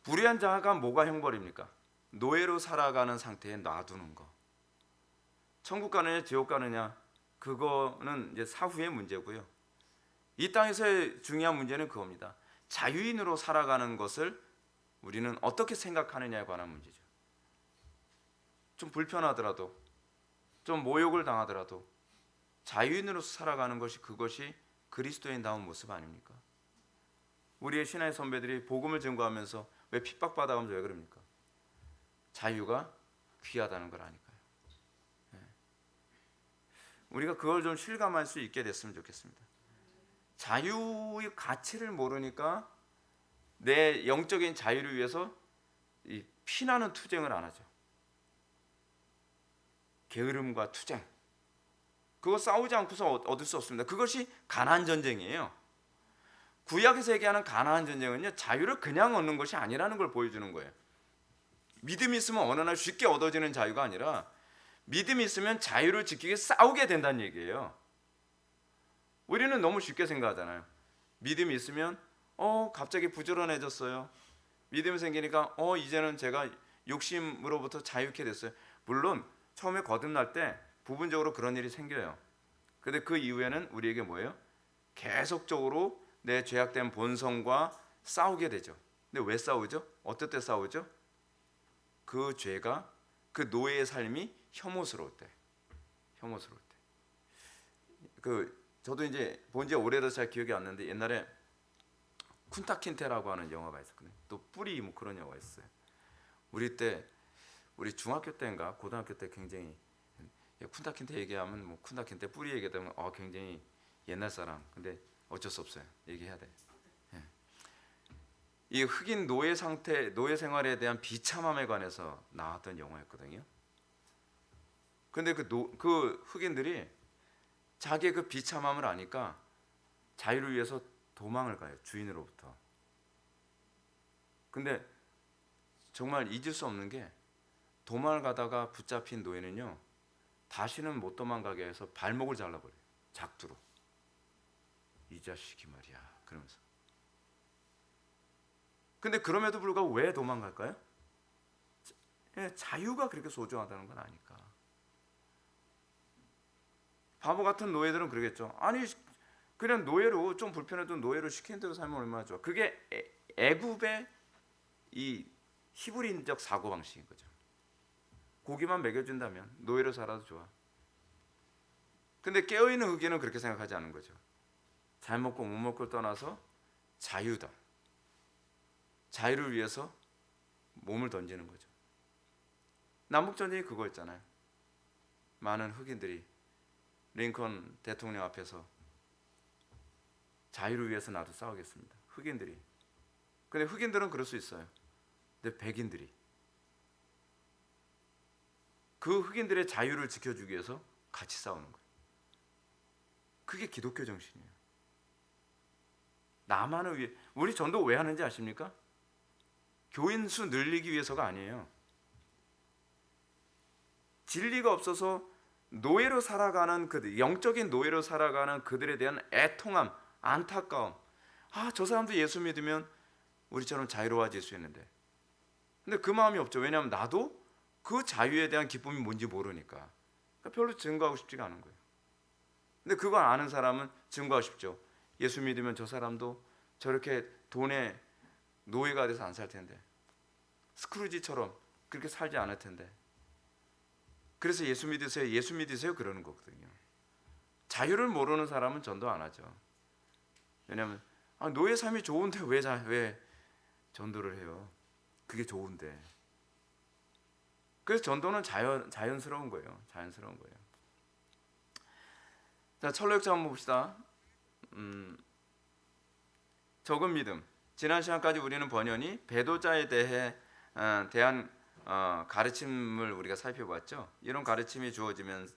불의한 자가 뭐가 형벌입니까? 노예로 살아가는 상태에 놔두는 거. 천국 가느냐 지옥 가느냐 그거는 이제 사후의 문제고요. 이 땅에서의 중요한 문제는 그겁니다. 자유인으로 살아가는 것을 우리는 어떻게 생각하느냐에 관한 문제죠. 좀 불편하더라도 좀 모욕을 당하더라도 자유인으로서 살아가는 것이 그것이 그리스도인다운 모습 아닙니까? 우리의 신앙의 선배들이 복음을 증거하면서 왜 핍박받아가면서 왜 그럽니까? 자유가 귀하다는 걸 아니까요. 우리가 그걸 좀 실감할 수 있게 됐으면 좋겠습니다. 자유의 가치를 모르니까 내 영적인 자유를 위해서 이 피나는 투쟁을 안 하죠. 게으름과 투쟁. 그거 싸우지 않고서 얻을 수 없습니다. 그것이 가나안 전쟁이에요. 구약에서 얘기하는 가나안 전쟁은요, 자유를 그냥 얻는 것이 아니라는 걸 보여주는 거예요. 믿음이 있으면 어느 날 쉽게 얻어지는 자유가 아니라 믿음이 있으면 자유를 지키기 위해 싸우게 된다는 얘기예요. 우리는 너무 쉽게 생각하잖아요. 믿음이 있으면 갑자기 부지런해졌어요. 믿음이 생기니까 이제는 제가 욕심으로부터 자유케 됐어요. 물론 처음에 거듭날 때 부분적으로 그런 일이 생겨요. 근데 그 이후에는 우리에게 뭐예요? 계속적으로 내 죄악된 본성과 싸우게 되죠. 근데 왜 싸우죠? 어떨 때 싸우죠? 그 죄가, 그 노예의 삶이 혐오스러울 때. 저도 이제 본 지 오래돼서 잘 기억이 안 나는데 옛날에 쿤타킨테라고 하는 영화가 있었거든요. 또 뿌리 뭐 그런 영화가 있어요. 우리 중학교 때인가 고등학교 때 굉장히 쿤타킨테 얘기하면 뭐 쿤타킨테 뿌리 얘기하면 굉장히 옛날 사람. 근데 어쩔 수 없어요. 얘기해야 돼. 이 흑인 노예 생활에 대한 비참함에 관해서 나왔던 영화였거든요. 근데 그 흑인들이 자기의 그 비참함을 아니까 자유를 위해서 도망을 가요. 주인으로부터. 근데 정말 잊을 수 없는 게 도망을 가다가 붙잡힌 노예는요, 다시는 못 도망가게 해서 발목을 잘라버려요. 작두로. 이 자식이 말이야. 그러면서. 근데 그럼에도 불구하고 왜 도망갈까요? 자유가 그렇게 소중하다는 건 아니까. 바보 같은 노예들은 그러겠죠. 아니 그냥 노예로, 좀 불편해도 노예로 시키는 대로 살면 얼마나 좋아. 그게 애굽의 이 히브리인적 사고방식인 거죠. 고기만 먹여준다면 노예로 살아도 좋아. 근데 깨어있는 흑인은 그렇게 생각하지 않은 거죠. 잘 먹고 못 먹고를 떠나서 자유다. 자유를 위해서 몸을 던지는 거죠. 남북전쟁이 그거였잖아요. 많은 흑인들이 링컨 대통령 앞에서 자유를 위해서 나도 싸우겠습니다. 흑인들이. 근데 흑인들은 그럴 수 있어요. 근데 백인들이 그 흑인들의 자유를 지켜주기 위해서 같이 싸우는 거예요. 그게 기독교 정신이에요. 나만을 위해. 우리 전도 왜 하는지 아십니까? 교인 수 늘리기 위해서가 아니에요. 진리가 없어서 노예로 살아가는 그들, 영적인 노예로 살아가는 그들에 대한 애통함, 안타까움. 저 사람도 예수 믿으면 우리처럼 자유로워질 수 있는데. 근데 그 마음이 없죠. 왜냐하면 나도 그 자유에 대한 기쁨이 뭔지 모르니까. 그러니까 별로 증거하고 싶지가 않은 거예요. 근데 그걸 아는 사람은 증거하고 싶죠. 예수 믿으면 저 사람도 저렇게 돈의 노예가 돼서 안 살 텐데, 스크루지처럼 그렇게 살지 않을 텐데. 그래서 예수 믿으세요 그러는 거거든요. 자유를 모르는 사람은 전도 안 하죠. 왜냐하면 노예 삶이 좋은데 왜 전도를 해요? 그게 좋은데. 그래서 전도는 자연스러운 거예요. 자연스러운 거예요. 자, 철로역자 한번 봅시다. 적은 믿음. 지난 시간까지 우리는 번연히 배도자에 대한 가르침을 우리가 살펴봤죠. 이런 가르침이 주어지면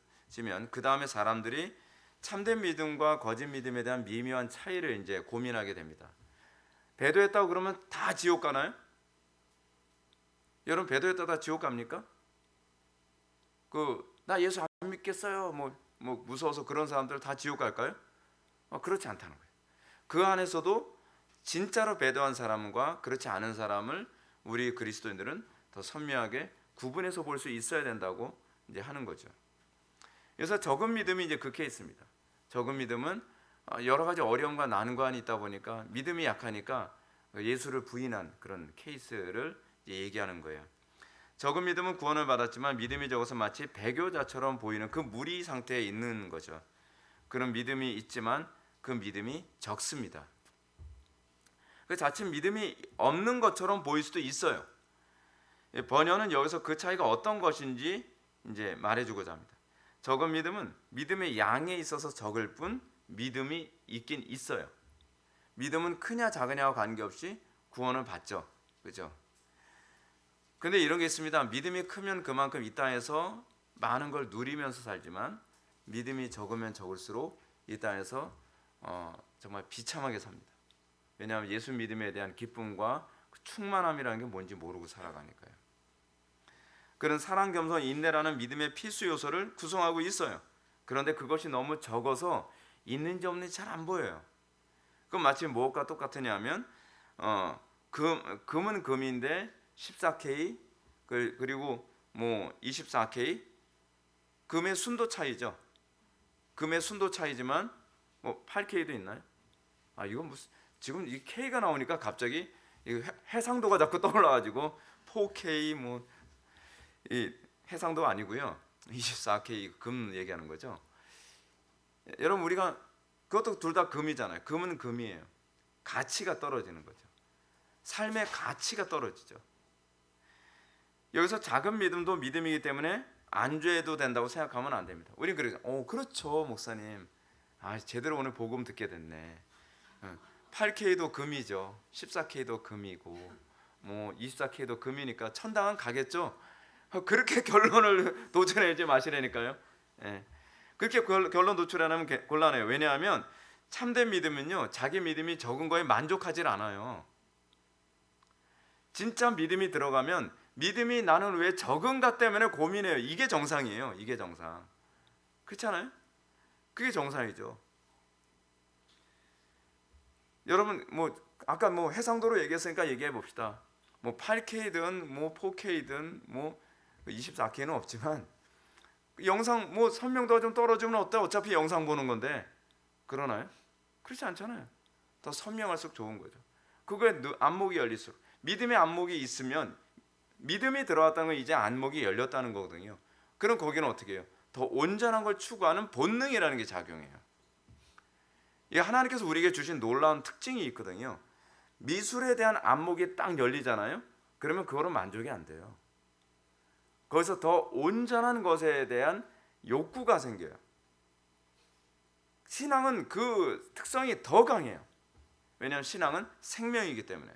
그 다음에 사람들이 참된 믿음과 거짓 믿음에 대한 미묘한 차이를 이제 고민하게 됩니다. 배도했다고 그러면 다 지옥 가나요? 여러분, 배도했다 다 지옥 갑니까? 나 예수 안 믿겠어요. 뭐 무서워서 그런 사람들 다 지옥 갈까요? 그렇지 않다는 거예요. 그 안에서도 진짜로 배도한 사람과 그렇지 않은 사람을 우리 그리스도인들은 더 선명하게 구분해서 볼 수 있어야 된다고 이제 하는 거죠. 그래서 적은 믿음이 이제 그 케이스입니다. 적은 믿음은 여러 가지 어려움과 난관이 있다 보니까 믿음이 약하니까 예수를 부인한 그런 케이스를 이제 얘기하는 거예요. 적은 믿음은 구원을 받았지만 믿음이 적어서 마치 배교자처럼 보이는 그 무리 상태에 있는 거죠. 그런 믿음이 있지만 그 믿음이 적습니다. 자칫 믿음이 없는 것처럼 보일 수도 있어요. 번연은 여기서 그 차이가 어떤 것인지 이제 말해주고자 합니다. 적은 믿음은 믿음의 양에 있어서 적을 뿐 믿음이 있긴 있어요. 믿음은 크냐 작으냐와 관계없이 구원을 받죠. 그죠? 근데 이런 게 있습니다. 믿음이 크면 그만큼 이 땅에서 많은 걸 누리면서 살지만 믿음이 적으면 적을수록 이 땅에서 정말 비참하게 삽니다. 왜냐하면 예수 믿음에 대한 기쁨과 충만함이라는 게 뭔지 모르고 살아가니까요. 그런 사랑, 겸손, 인내라는 믿음의 필수 요소를 구성하고 있어요. 그런데 그것이 너무 적어서 있는지 없는지 잘 안 보여요. 그건 마치 무엇과 똑같으냐면 금은 금인데 14K 그리고 뭐 24K 금의 순도 차이죠. 금의 순도 차이지만 뭐 8K도 있나요? 아 이건 무슨 지금 이 K가 나오니까 갑자기 이 해상도가 자꾸 떠올라가지고 4K 뭐 이 해상도 아니고요. 24K 금 얘기하는 거죠. 여러분 우리가 그것도 둘 다 금이잖아요. 금은 금이에요. 가치가 떨어지는 거죠. 삶의 가치가 떨어지죠. 여기서 작은 믿음도 믿음이기 때문에 안 죄도 된다고 생각하면 안 됩니다. 우리는 그러죠. 그렇죠 목사님. 제대로 오늘 복음 듣게 됐네. 8K도 금이죠. 14K도 금이고 뭐 24K도 금이니까 천당은 가겠죠. 그렇게 결론을 도전하지 마시라니까요. 그렇게 결론 도출 안 하면 곤란해요. 왜냐하면 참된 믿음은요 자기 믿음이 적은 거에 만족하지 않아요. 진짜 믿음이 들어가면 믿음이 나는 왜 적은가 때문에 고민해요. 이게 정상이에요. 이게 정상. 그렇잖아요. 그게 정상이죠. 여러분 뭐 아까 뭐 해상도로 얘기했으니까 얘기해 봅시다. 뭐 8K든 뭐 4K든 뭐 24K는 없지만 영상 뭐 선명도가 좀 떨어지면 어때? 어차피 영상 보는 건데 그러나요? 그렇지 않잖아요. 더 선명할수록 좋은 거죠. 그거에 안목이 열릴수록 믿음의 안목이 있으면 믿음이 들어왔다는 건 이제 안목이 열렸다는 거거든요. 그럼 거기는 어떻게 해요? 더 온전한 걸 추구하는 본능이라는 게 작용해요. 이 하나님께서 우리에게 주신 놀라운 특징이 있거든요. 미술에 대한 안목이 딱 열리잖아요. 그러면 그거로 만족이 안 돼요. 거기서 더 온전한 것에 대한 욕구가 생겨요. 신앙은 그 특성이 더 강해요. 왜냐하면 신앙은 생명이기 때문에.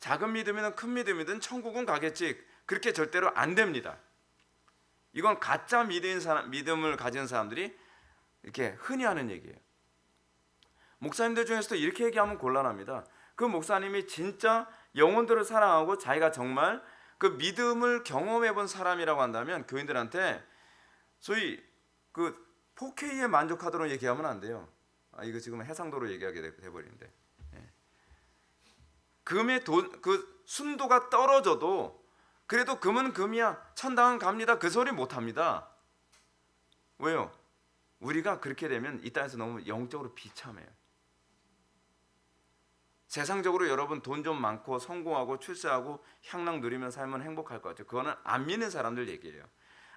작은 믿음이든 큰 믿음이든 천국은 가겠지. 그렇게 절대로 안 됩니다. 이건 가짜 믿음을 가진 사람들이 이렇게 흔히 하는 얘기예요. 목사님들 중에서도 이렇게 얘기하면 곤란합니다. 그 목사님이 진짜 영혼들을 사랑하고 자기가 정말 그 믿음을 경험해 본 사람이라고 한다면 교인들한테 소위 그 4K에 만족하도록 얘기하면 안 돼요. 이거 지금 해상도로 얘기하게 돼버리는데 금의 그 순도가 떨어져도 그래도 금은 금이야 천당은 갑니다 그 소리 못합니다. 왜요? 우리가 그렇게 되면 이 땅에서 너무 영적으로 비참해요. 세상적으로 여러분 돈 좀 많고 성공하고 출세하고 향락 누리며 살면 행복할 것 같아요. 그거는 안 믿는 사람들 얘기예요.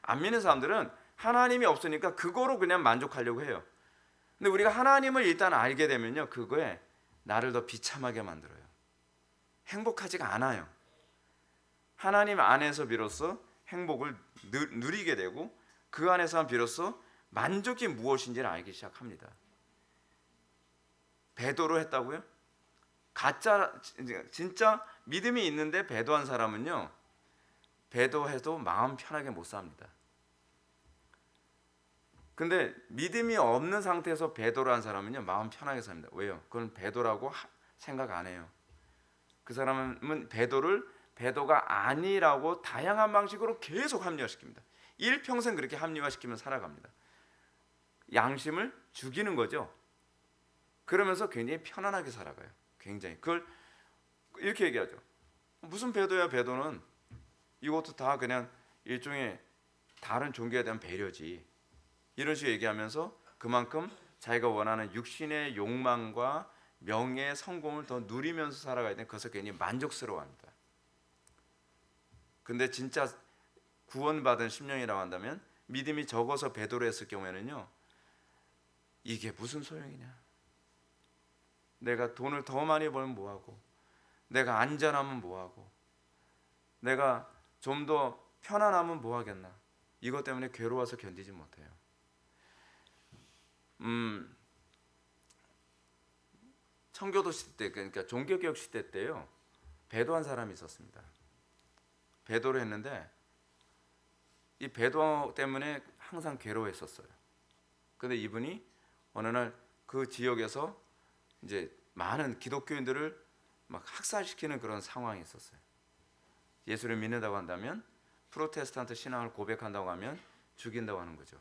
안 믿는 사람들은 하나님이 없으니까 그거로 그냥 만족하려고 해요. 근데 우리가 하나님을 일단 알게 되면요 그거에 나를 더 비참하게 만들어요. 행복하지가 않아요. 하나님 안에서 비로소 행복을 누리게 되고 그 안에서만 비로소 만족이 무엇인지를 알기 시작합니다. 배도를 했다고요? 가짜 진짜 믿음이 있는데 배도한 사람은요 배도해도 마음 편하게 못 삽니다. 근데 믿음이 없는 상태에서 배도를 한 사람은요 마음 편하게 삽니다. 왜요? 그건 배도라고 생각 안 해요. 그 사람은 배도가 아니라고 다양한 방식으로 계속 합리화시킵니다. 일평생 그렇게 합리화시키면 살아갑니다. 양심을 죽이는 거죠. 그러면서 굉장히 편안하게 살아가요. 굉장히 그걸 이렇게 얘기하죠. 무슨 배도야 배도는 이것도 다 그냥 일종의 다른 종교에 대한 배려지. 이런 식으로 얘기하면서 그만큼 자기가 원하는 육신의 욕망과 명예, 성공을 더 누리면서 살아가야 되는 그것을 굉장히 만족스러워합니다. 근데 진짜 구원받은 심령이라고 한다면 믿음이 적어서 배도를 했을 경우에는요 이게 무슨 소용이냐. 내가 돈을 더 많이 벌면 뭐하고 내가 안전하면 뭐하고 내가 좀 더 편안하면 뭐하겠나. 이것 때문에 괴로워서 견디지 못해요. 청교도 시대 그러니까 종교개혁 시대 때요 배도한 사람이 있었습니다. 배도를 했는데 이 배도 때문에 항상 괴로워했었어요. 근데 이분이 어느 날 그 지역에서 이제 많은 기독교인들을 막 학살시키는 그런 상황이 있었어요. 예수를 믿는다고 한다면 프로테스탄트 신앙을 고백한다고 하면 죽인다고 하는 거죠.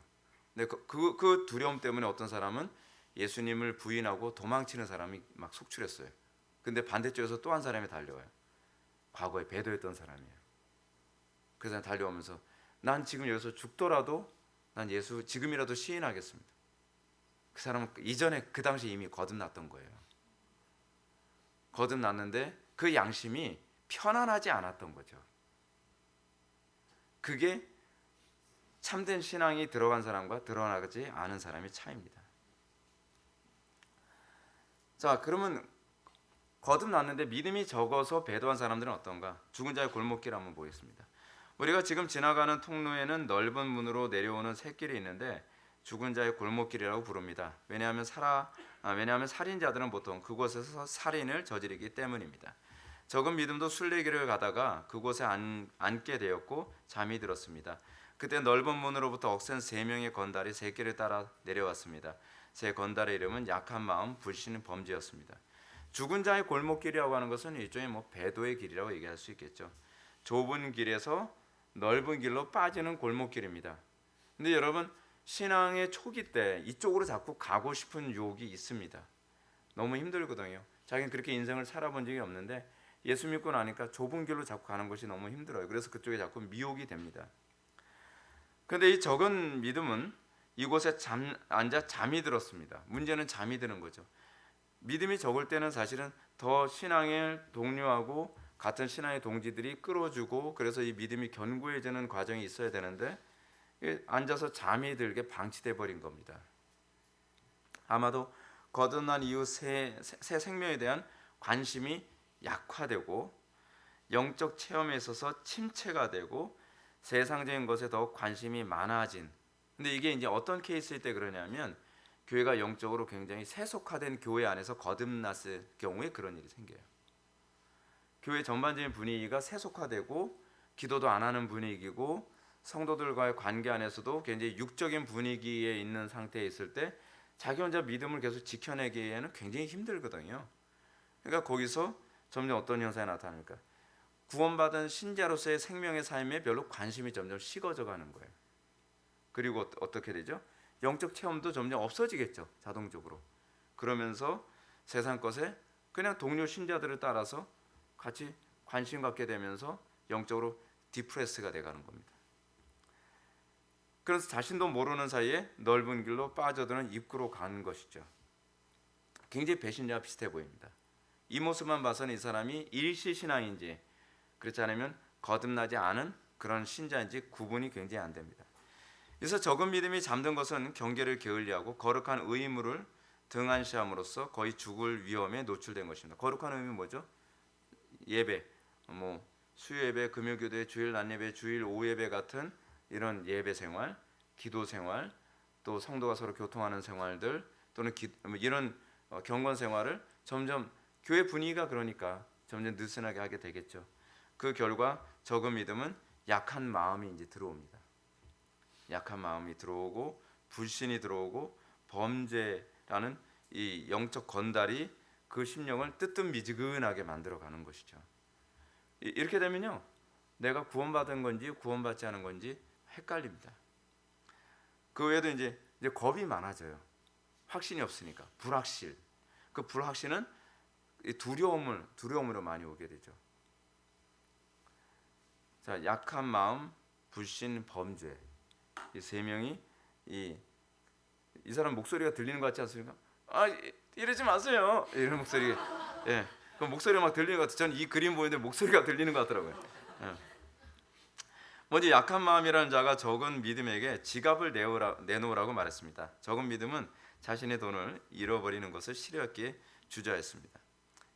근데 그 두려움 때문에 어떤 사람은 예수님을 부인하고 도망치는 사람이 막 속출했어요. 근데 반대쪽에서 또 한 사람이 달려와요. 과거에 배도했던 사람이에요. 그 사람이 달려오면서 난 지금 여기서 죽더라도 난 예수 지금이라도 시인하겠습니다. 그 사람은 이전에 그 당시 이미 거듭났던 거예요. 거듭났는데 그 양심이 편안하지 않았던 거죠. 그게 참된 신앙이 들어간 사람과 들어가지 않은 사람의 차이입니다. 자, 그러면 거듭났는데 믿음이 적어서 배도한 사람들은 어떤가? 죽은 자의 골목길 한번 보겠습니다. 우리가 지금 지나가는 통로에는 넓은 문으로 내려오는 샛길이 있는데 죽은 자의 골목길이라고 부릅니다. 왜냐하면 살인자들은 보통 그곳에서 살인을 저지르기 때문입니다. 적은 믿음도 순례길을 가다가 그곳에 앉게 되었고 잠이 들었습니다. 그때 넓은 문으로부터 억센 3명의 건달이 샛길을 따라 내려왔습니다. 새 건달의 이름은 약한 마음, 불신, 범죄였습니다. 죽은 자의 골목길이라고 하는 것은 일종의 배도의 길이라고 얘기할 수 있겠죠. 좁은 길에서 넓은 길로 빠지는 골목길입니다. 근데 여러분, 신앙의 초기 때 이쪽으로 자꾸 가고 싶은 유혹이 있습니다. 너무 힘들거든요. 자기는 그렇게 인생을 살아본 적이 없는데 예수 믿고 나니까 좁은 길로 자꾸 가는 것이 너무 힘들어요. 그래서 그쪽에 자꾸 미혹이 됩니다. 그런데 이 적은 믿음은 이곳에 앉아 잠이 들었습니다. 문제는 잠이 드는 거죠. 믿음이 적을 때는 사실은 더 신앙을 독려하고 같은 신앙의 동지들이 끌어주고 그래서 이 믿음이 견고해지는 과정이 있어야 되는데 앉아서 잠이 들게 방치돼 버린 겁니다. 아마도 거듭난 이후 새 생명에 대한 관심이 약화되고 영적 체험에 있어서 침체가 되고 세상적인 것에 더 관심이 많아진. 근데 이게 이제 어떤 케이스일 때 그러냐면 교회가 영적으로 굉장히 세속화된 교회 안에서 거듭났을 경우에 그런 일이 생겨요. 교회 전반적인 분위기가 세속화되고 기도도 안 하는 분위기고 성도들과의 관계 안에서도 굉장히 육적인 분위기에 있는 상태에 있을 때 자기 혼자 믿음을 계속 지켜내기에는 굉장히 힘들거든요. 그러니까 거기서 점점 어떤 현상이 나타날까? 구원받은 신자로서의 생명의 삶에 별로 관심이 점점 식어져 가는 거예요. 그리고 어떻게 되죠? 영적 체험도 점점 없어지겠죠. 자동적으로. 그러면서 세상 것에 그냥 동료 신자들을 따라서 같이 관심 갖게 되면서 영적으로 디프레스가 돼가는 겁니다. 그래서 자신도 모르는 사이에 넓은 길로 빠져드는 입구로 가는 것이죠. 굉장히 배신자와 비슷해 보입니다. 이 모습만 봐서는 이 사람이 일시신앙인지 그렇지 않으면 거듭나지 않은 그런 신자인지 구분이 굉장히 안 됩니다. 그래서 적은 믿음이 잠든 것은 경계를 게을리하고 거룩한 의무를 등한시함으로써 거의 죽을 위험에 노출된 것입니다. 거룩한 의미 뭐죠? 예배, 수요예배, 금요교대, 주일 낮예배, 주일 오예배 같은 이런 예배 생활, 기도 생활, 또 성도가 서로 교통하는 생활들 또는 이런 경건 생활을 점점 교회 분위기가 그러니까 점점 느슨하게 하게 되겠죠. 그 결과 적은 믿음은 약한 마음이 이제 들어옵니다. 약한 마음이 들어오고 불신이 들어오고 범죄라는 이 영적 건달이 그 심령을 뜨뜻미지근하게 만들어가는 것이죠. 이렇게 되면요, 내가 구원받은 건지 구원받지 않은 건지 헷갈립니다. 그 외에도 이제 겁이 많아져요. 확신이 없으니까 불확실. 그 불확신은 두려움으로 많이 오게 되죠. 자, 약한 마음, 불신, 범죄. 이 세 명이 이 사람 목소리가 들리는 것 같지 않습니까? 이러지 마세요. 이런 목소리. 예. 그 목소리가 막 들리는 것 같아요. 저는 이 그림 보는데 목소리가 들리는 것 같더라고요. 예. 먼저 약한 마음이라는 자가 적은 믿음에게 지갑을 내놓으라고 말했습니다. 적은 믿음은 자신의 돈을 잃어버리는 것을 싫어했기에 주저했습니다.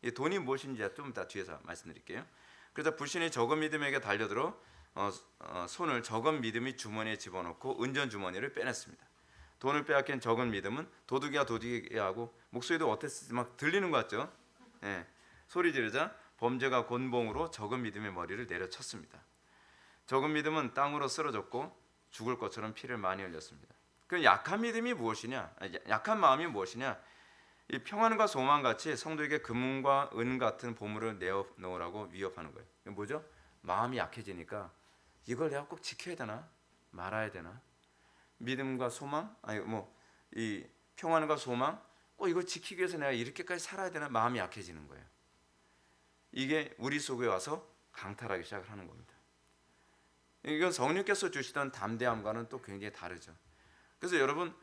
이 돈이 무엇인지 좀 이따 뒤에서 말씀드릴게요. 그래서 불신이 적은 믿음에게 달려들어 손을 적은 믿음이 주머니에 집어넣고 은전 주머니를 빼냈습니다. 돈을 빼앗긴 적은 믿음은 도둑이야 하고 목소리도 어땠을지 막 들리는 것 같죠? 예. 소리 지르자 범죄가 곤봉으로 적은 믿음의 머리를 내려쳤습니다. 적은 믿음은 땅으로 쓰러졌고 죽을 것처럼 피를 많이 흘렸습니다. 그럼 약한 믿음이 무엇이냐? 약한 마음이 무엇이냐? 이 평안과 소망 같이 성도에게 금과 은 같은 보물을 내어 놓으라고 위협하는 거예요. 이게 뭐죠? 마음이 약해지니까 이걸 내가 꼭 지켜야 되나? 말아야 되나? 믿음과 소망? 이 평안과 소망, 이거 지키기 위해서 내가 이렇게까지 살아야 되나 마음이 약해지는 거예요. 이게 우리 속에 와서 강탈하기 시작을 하는 겁니다. 이건 성령께서 주시던 담대함과는 또 굉장히 다르죠. 그래서 여러분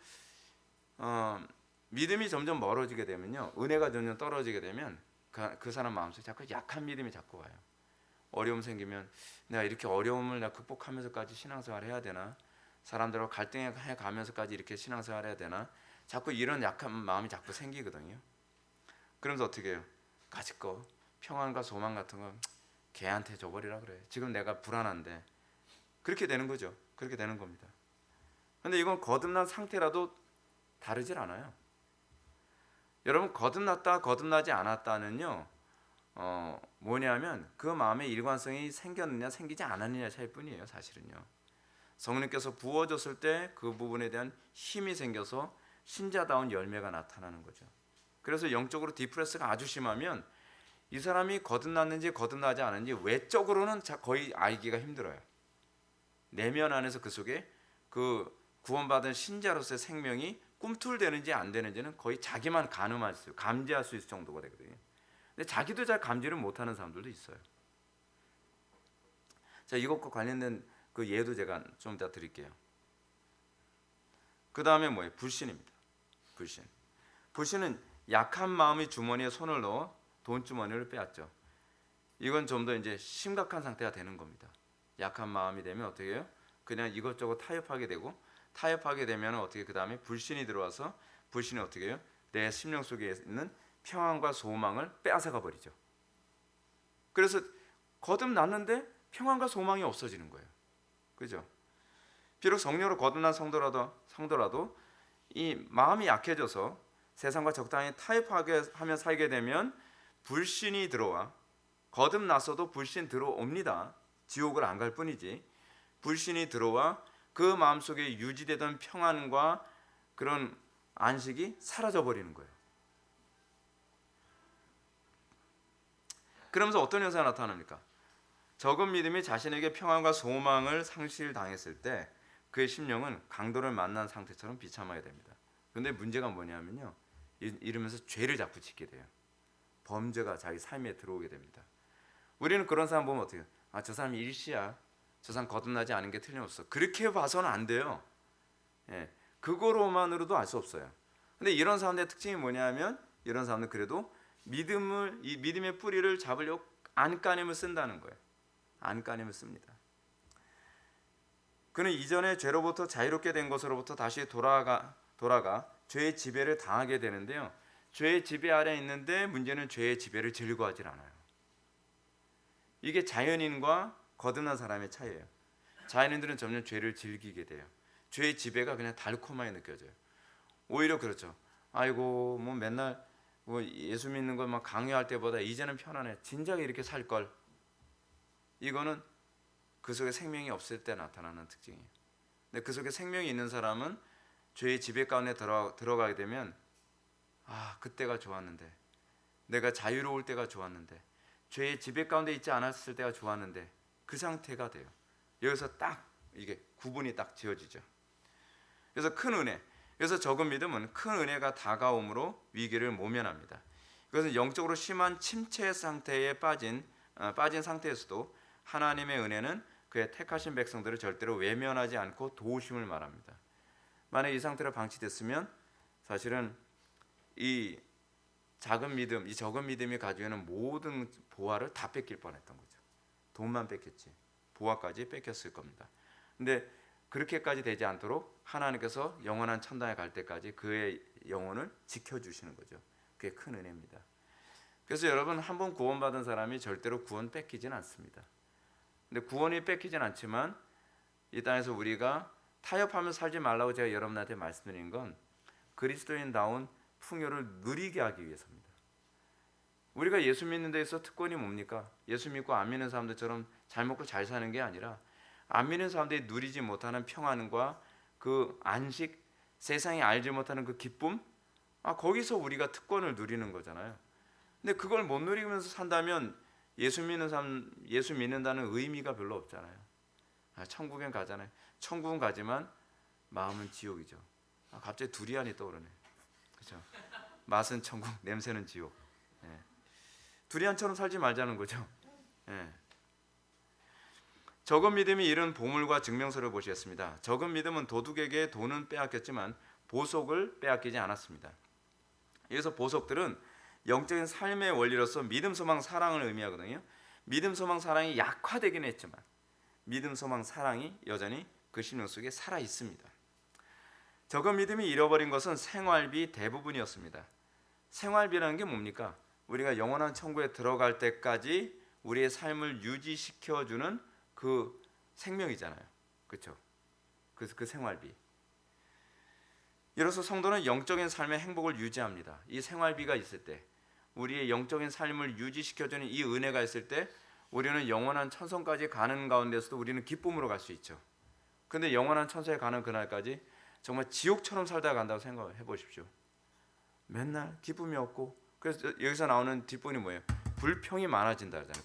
믿음이 점점 멀어지게 되면요, 은혜가 점점 떨어지게 되면 그 사람 마음속에 자꾸 약한 믿음이 자꾸 와요. 어려움 생기면 내가 이렇게 어려움을 내가 극복하면서까지 신앙생활 해야 되나, 사람들하고 갈등해 가면서까지 이렇게 신앙생활 해야 되나, 자꾸 이런 약한 마음이 자꾸 생기거든요. 그러면서 어떻게 해요? 가질 거 평안과 소망 같은 거 걔한테 줘버리라 그래. 지금 내가 불안한데. 그렇게 되는 거죠. 그렇게 되는 겁니다. 근데 이건 거듭난 상태라도 다르질 않아요. 여러분, 거듭났다 거듭나지 않았다는요 뭐냐면 그 마음의 일관성이 생겼느냐 생기지 않았느냐 차일 뿐이에요. 사실은요, 성령께서 부어줬을 때 그 부분에 대한 힘이 생겨서 신자다운 열매가 나타나는 거죠. 그래서 영적으로 디프레스가 아주 심하면 이 사람이 거듭났는지 거듭나지 않은지 외적으로는 거의 알기가 힘들어요. 내면 안에서 그 속에 그 구원받은 신자로서의 생명이 꿈틀대는지 안 되는지는 거의 자기만 감지할 수 있을 정도가 되거든요. 근데 자기도 잘 감지를 못하는 사람들도 있어요. 자, 이것과 관련된 그 예도 제가 좀 이따 드릴게요. 그 다음에 뭐예요? 불신입니다. 불신은 약한 마음의 주머니에 손을 넣어 돈주머니를 빼앗죠. 이건 좀 더 이제 심각한 상태가 되는 겁니다. 약한 마음이 되면 어떻게 해요? 그냥 이것저것 타협하게 되고, 타협하게 되면 어떻게, 그 다음에 불신이 들어와서 불신이 어떻게 해요? 내 심령 속에 있는 평안과 소망을 빼앗아가 버리죠. 그래서 거듭났는데 평안과 소망이 없어지는 거예요. 그죠? 비록 성령으로 거듭난 성도라도 이 마음이 약해져서 세상과 적당히 타협하게 하며 살게 되면 불신이 들어와, 거듭났어도 불신 들어옵니다. 지옥을 안 갈 뿐이지. 불신이 들어와 그 마음속에 유지되던 평안과 그런 안식이 사라져 버리는 거예요. 그러면서 어떤 현상이 나타납니까? 적은 믿음이 자신에게 평안과 소망을 상실당했을 때 그의 심령은 강도를 만난 상태처럼 비참하게 됩니다. 그런데 문제가 뭐냐면요, 이러면서 죄를 자꾸 짓게 돼요. 범죄가 자기 삶에 들어오게 됩니다. 우리는 그런 사람 보면 어떻게 해요? 저 사람이 일시야, 저 사람 거듭나지 않은 게 틀림없어, 그렇게 봐서는 안 돼요. 그거로만으로도 알 수 없어요. 근데 이런 사람들의 특징이 뭐냐면, 이런 사람은 그래도 이 믿음의 뿌리를 잡으려고 안간힘을 쓴다는 거예요. 안간힘을 씁니다. 그는 이전에 죄로부터 자유롭게 된 것으로부터 다시 돌아가 죄의 지배를 당하게 되는데요, 죄의 지배 아래 있는데 문제는 죄의 지배를 즐거워하지 않아요. 이게 자연인과 거듭난 사람의 차이예요. 자연인들은 점점 죄를 즐기게 돼요. 죄의 지배가 그냥 달콤하게 느껴져요. 오히려 그렇죠. 아이고 뭐 맨날 뭐 예수 믿는 것만 강요할 때보다 이제는 편안해, 진작에 이렇게 살 걸. 이거는 그 속에 생명이 없을 때 나타나는 특징이에요. 근데 그 속에 생명이 있는 사람은 죄의 지배 가운데 들어가게 되면 그때가 좋았는데, 내가 자유로울 때가 좋았는데, 죄의 지배 가운데 있지 않았을 때가 좋았는데, 그 상태가 돼요. 여기서 딱 이게 구분이 딱 지어지죠. 그래서 큰 은혜, 그래서 적은 믿음은 큰 은혜가 다가옴으로 위기를 모면합니다. 그것은 영적으로 심한 침체 상태에 빠진 상태에서도 하나님의 은혜는 그의 택하신 백성들을 절대로 외면하지 않고 도우심을 말합니다. 만약 이 상태로 방치됐으면 사실은 이 적은 믿음이 가지고 있는 모든 보화를 다 뺏길 뻔했던 거죠. 돈만 뺏겼지 보화까지 뺏겼을 겁니다. 근데 그렇게까지 되지 않도록 하나님께서 영원한 천당에 갈 때까지 그의 영혼을 지켜주시는 거죠. 그게 큰 은혜입니다. 그래서 여러분, 한 번 구원받은 사람이 절대로 구원 뺏기진 않습니다. 근데 구원이 뺏기진 않지만 이 땅에서 우리가 타협하며 살지 말라고 제가 여러분한테 말씀드린 건 그리스도인다운 풍요를 누리게 하기 위해서입니다. 우리가 예수 믿는 데에서 특권이 뭡니까? 예수 믿고 안 믿는 사람들처럼 잘 먹고 잘 사는 게 아니라, 안 믿는 사람들이 누리지 못하는 평안과 그 안식, 세상이 알지 못하는 그 기쁨, 거기서 우리가 특권을 누리는 거잖아요. 근데 그걸 못 누리면서 산다면 예수 믿는다는 의미가 별로 없잖아요. 천국엔 가잖아요. 천국은 가지만 마음은 지옥이죠. 갑자기 두리안이 떠오르네. 그렇죠? 맛은 천국, 냄새는 지옥. 예. 두리안처럼 살지 말자는 거죠. 예. 적은 믿음이 이룬 보물과 증명서를 보시겠습니다. 적은 믿음은 도둑에게 돈은 빼앗겼지만 보석을 빼앗기지 않았습니다. 여기서 보석들은 영적인 삶의 원리로서 믿음, 소망, 사랑을 의미하거든요. 믿음, 소망, 사랑이 약화되긴 했지만 믿음, 소망, 사랑이 여전히 그 심령 속에 살아 있습니다. 적은 믿음이 잃어버린 것은 생활비 대부분이었습니다. 생활비라는 게 뭡니까? 우리가 영원한 천국에 들어갈 때까지 우리의 삶을 유지시켜주는 그 생명이잖아요. 그렇죠? 그 생활비. 이로써 성도는 영적인 삶의 행복을 유지합니다. 이 생활비가 있을 때, 우리의 영적인 삶을 유지시켜주는 이 은혜가 있을 때 우리는 영원한 천성까지 가는 가운데서도 우리는 기쁨으로 갈 수 있죠. 근데 영원한 천성에 가는 그날까지 정말 지옥처럼 살다 간다고 생각해 보십시오. 맨날 기쁨이 없고, 그래서 여기서 나오는 뒷부분이 뭐예요? 불평이 많아진다 하잖아요.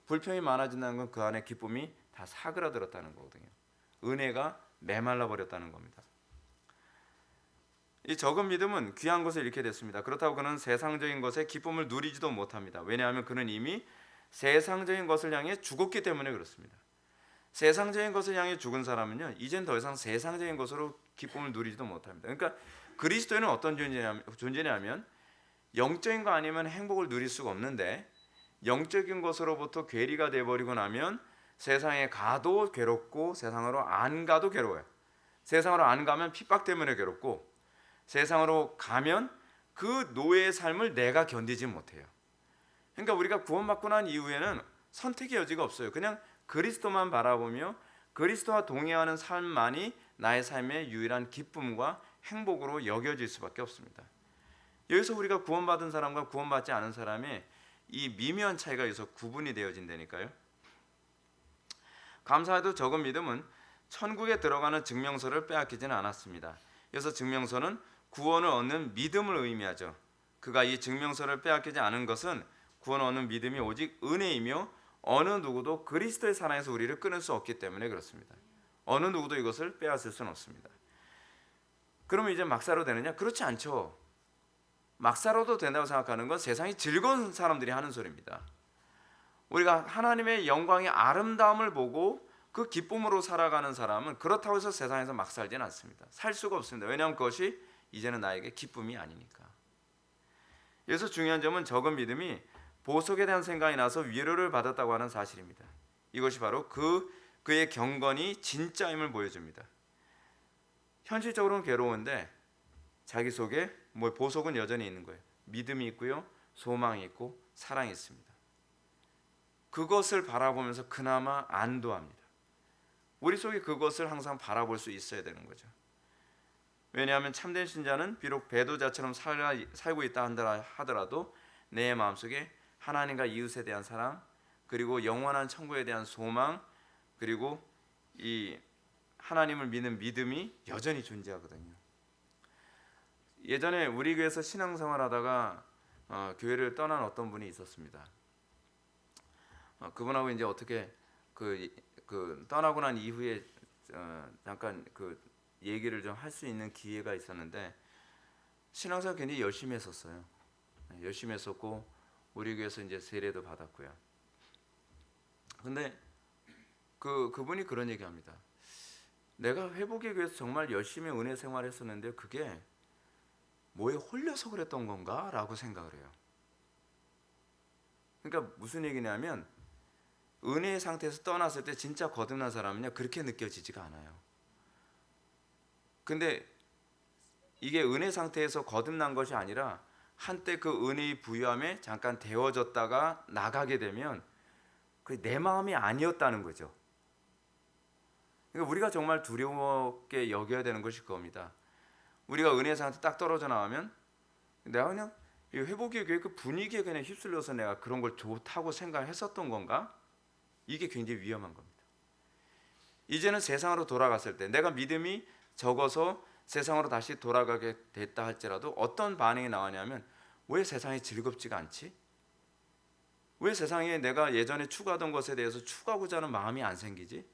불평이 많아진다는 건 그 안에 기쁨이 다 사그라들었다는 거거든요. 은혜가 메말라 버렸다는 겁니다. 이 적은 믿음은 귀한 것을 잃게 됐습니다. 그렇다고 그는 세상적인 것에 기쁨을 누리지도 못합니다. 왜냐하면 그는 이미 세상적인 것을 향해 죽었기 때문에 그렇습니다. 세상적인 것을 향해 죽은 사람은요, 이젠 더 이상 세상적인 것으로 기쁨을 누리지도 못합니다. 그러니까 그리스도인은 어떤 존재냐면 영적인 거 아니면 행복을 누릴 수가 없는데, 영적인 것으로부터 괴리가 돼버리고 나면 세상에 가도 괴롭고 세상으로 안 가도 괴로워요. 세상으로 안 가면 핍박 때문에 괴롭고, 세상으로 가면 그 노예의 삶을 내가 견디지 못해요. 그러니까 우리가 구원받고 난 이후에는 선택의 여지가 없어요. 그냥 그리스도만 바라보며 그리스도와 동행하는 삶만이 나의 삶의 유일한 기쁨과 행복으로 여겨질 수밖에 없습니다. 여기서 우리가 구원받은 사람과 구원받지 않은 사람의 이 미묘한 차이가 여기서 구분이 되어진다니까요. 감사하게도 적은 믿음은 천국에 들어가는 증명서를 빼앗기지는 않았습니다. 그래서 증명서는 구원을 얻는 믿음을 의미하죠. 그가 이 증명서를 빼앗기지 않은 것은 구원을 얻는 믿음이 오직 은혜이며 어느 누구도 그리스도의 사랑에서 우리를 끊을 수 없기 때문에 그렇습니다. 어느 누구도 이것을 빼앗을 수는 없습니다. 그러면 이제 막사로 되느냐? 그렇지 않죠. 막사로도 된다고 생각하는 건 세상이 즐거운 사람들이 하는 소리입니다. 우리가 하나님의 영광의 아름다움을 보고 그 기쁨으로 살아가는 사람은 그렇다고 해서 세상에서 막 살지는 않습니다. 살 수가 없습니다. 왜냐하면 그것이 이제는 나에게 기쁨이 아니니까. 여기서 중요한 점은 적은 믿음이 보석에 대한 생각이 나서 위로를 받았다고 하는 사실입니다. 이것이 바로 그의 경건이 진짜임을 보여줍니다. 현실적으로는 괴로운데 자기 속에 보석은 여전히 있는 거예요. 믿음이 있고요, 소망이 있고 사랑이 있습니다. 그것을 바라보면서 그나마 안도합니다. 우리 속에 그것을 항상 바라볼 수 있어야 되는 거죠. 왜냐하면 참된 신자는 비록 배도자처럼 살고 있다 하더라도 내 마음속에 하나님과 이웃에 대한 사랑, 그리고 영원한 천국에 대한 소망, 그리고 이 하나님을 믿는 믿음이 여전히 존재하거든요. 예전에 우리 교회에서 신앙생활하다가 교회를 떠난 어떤 분이 있었습니다. 그분하고 이제 어떻게 떠나고 난 이후에 잠깐 얘기를 좀 할 수 있는 기회가 있었는데, 신앙생활 굉장히 열심히 했었어요. 열심히 했었고 우리 교회에서 이제 세례도 받았고요. 근데 그분이 그런 얘기합니다. 내가 회복의 교회에서 정말 열심히 은혜 생활했었는데 그게 뭐에 홀려서 그랬던 건가? 라고 생각을 해요. 그러니까 무슨 얘기냐면 은혜의 상태에서 떠났을 때 진짜 거듭난 사람은요 그렇게 느껴지지가 않아요. 근데 이게 은혜 상태에서 거듭난 것이 아니라 한때 그 은혜의 부유함에 잠깐 데워졌다가 나가게 되면 그게 내 마음이 아니었다는 거죠. 그러니까 우리가 정말 두려웠게 여겨야 되는 것이 그겁니다. 우리가 은혜 상태 딱 떨어져 나오면 내가 그냥 회복의 교회 그 분위기에 그냥 휩쓸려서 내가 그런 걸 좋다고 생각했었던 건가? 이게 굉장히 위험한 겁니다. 이제는 세상으로 돌아갔을 때 내가 믿음이 적어서 세상으로 다시 돌아가게 됐다 할지라도 어떤 반응이 나오냐면 왜 세상이 즐겁지가 않지? 왜 세상에 내가 예전에 추구하던 것에 대해서 추구하고자 하는 마음이 안 생기지?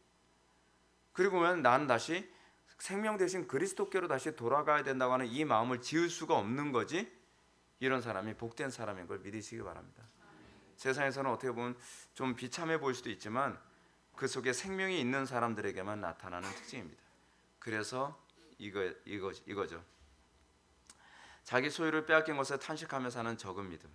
그리고 왜 난 다시 생명 대신 그리스도께로 다시 돌아가야 된다고 하는 이 마음을 지을 수가 없는 거지, 이런 사람이 복된 사람인 걸 믿으시기 바랍니다. 세상에서는 어떻게 보면 좀 비참해 보일 수도 있지만 그 속에 생명이 있는 사람들에게만 나타나는 특징입니다. 그래서 이거죠. 자기 소유를 빼앗긴 것을 탄식하며 사는 적은 믿음.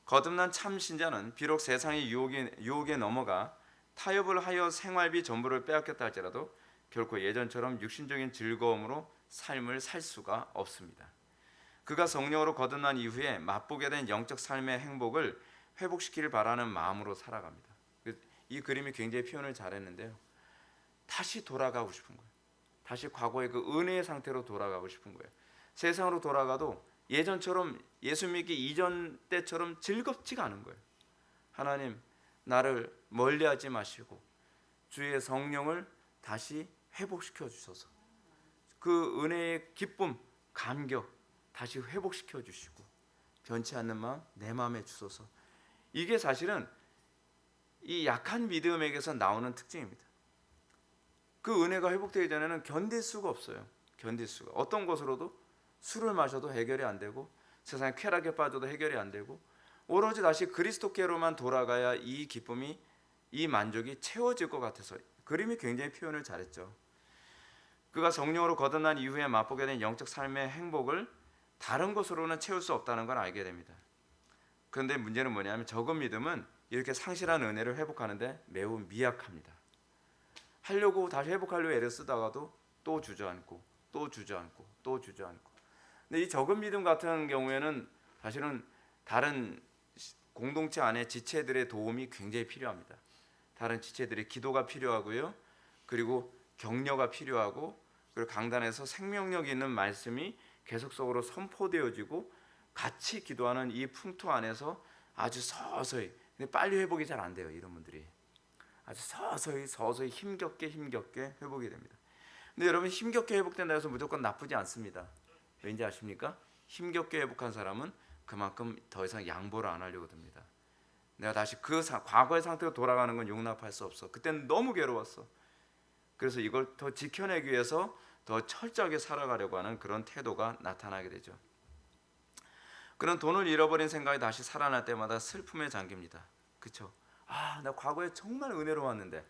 거듭난 참 신자는 비록 세상의 유혹에 넘어가 타협을 하여 생활비 전부를 빼앗겼다 할지라도 결코 예전처럼 육신적인 즐거움으로 삶을 살 수가 없습니다. 그가 성령으로 거듭난 이후에 맛보게 된 영적 삶의 행복을 회복시키길 바라는 마음으로 살아갑니다. 이 그림이 굉장히 표현을 잘했는데요. 다시 돌아가고 싶은 거예요. 다시 과거의 그 은혜의 상태로 돌아가고 싶은 거예요. 세상으로 돌아가도 예전처럼 예수 믿기 이전 때처럼 즐겁지가 않은 거예요. 하나님, 나를 멀리하지 마시고 주의 성령을 다시 회복시켜 주셔서 그 은혜의 기쁨, 감격 다시 회복시켜 주시고 변치 않는 마음 내 마음에 주소서. 이게 사실은 이 약한 믿음에게서 나오는 특징입니다. 그 은혜가 회복되기 전에는 견딜 수가 없어요. 견딜 수가. 어떤 것으로도 술을 마셔도 해결이 안 되고 세상에 쾌락에 빠져도 해결이 안 되고 오로지 다시 그리스도께로만 돌아가야 이 기쁨이, 이 만족이 채워질 것 같아서 그림이 굉장히 표현을 잘했죠. 그가 성령으로 거듭난 이후에 맛보게 된 영적 삶의 행복을 다른 것으로는 채울 수 없다는 걸 알게 됩니다. 그런데 문제는 뭐냐면 적은 믿음은 이렇게 상실한 은혜를 회복하는데 매우 미약합니다. 하려고 다시 회복하려고 애를 쓰다가도 또 주저앉고 또 주저앉고 또 주저앉고. 근데 이 적은 믿음 같은 경우에는 사실은 다른 공동체 안에 지체들의 도움이 굉장히 필요합니다. 다른 지체들의 기도가 필요하고요. 그리고 격려가 필요하고, 그리고 강단에서 생명력 있는 말씀이 계속적으로 선포되어지고 같이 기도하는 이 풍토 안에서 아주 서서히, 근데 빨리 회복이 잘 안 돼요. 이런 분들이 아주 서서히 힘겹게 회복이 됩니다. 근데 여러분, 힘겹게 회복된다 해서 무조건 나쁘지 않습니다. 왠지 아십니까? 힘겹게 회복한 사람은 그만큼 더 이상 양보를 안 하려고 듭니다. 내가 다시 그 과거의 상태로 돌아가는 건 용납할 수 없어. 그때는 너무 괴로웠어. 그래서 이걸 더 지켜내기 위해서 더 철저하게 살아가려고 하는 그런 태도가 나타나게 되죠. 그런 돈을 잃어버린 생각이 다시 살아날 때마다 슬픔에 잠깁니다. 그렇죠? 나 과거에 정말 은혜로웠는데,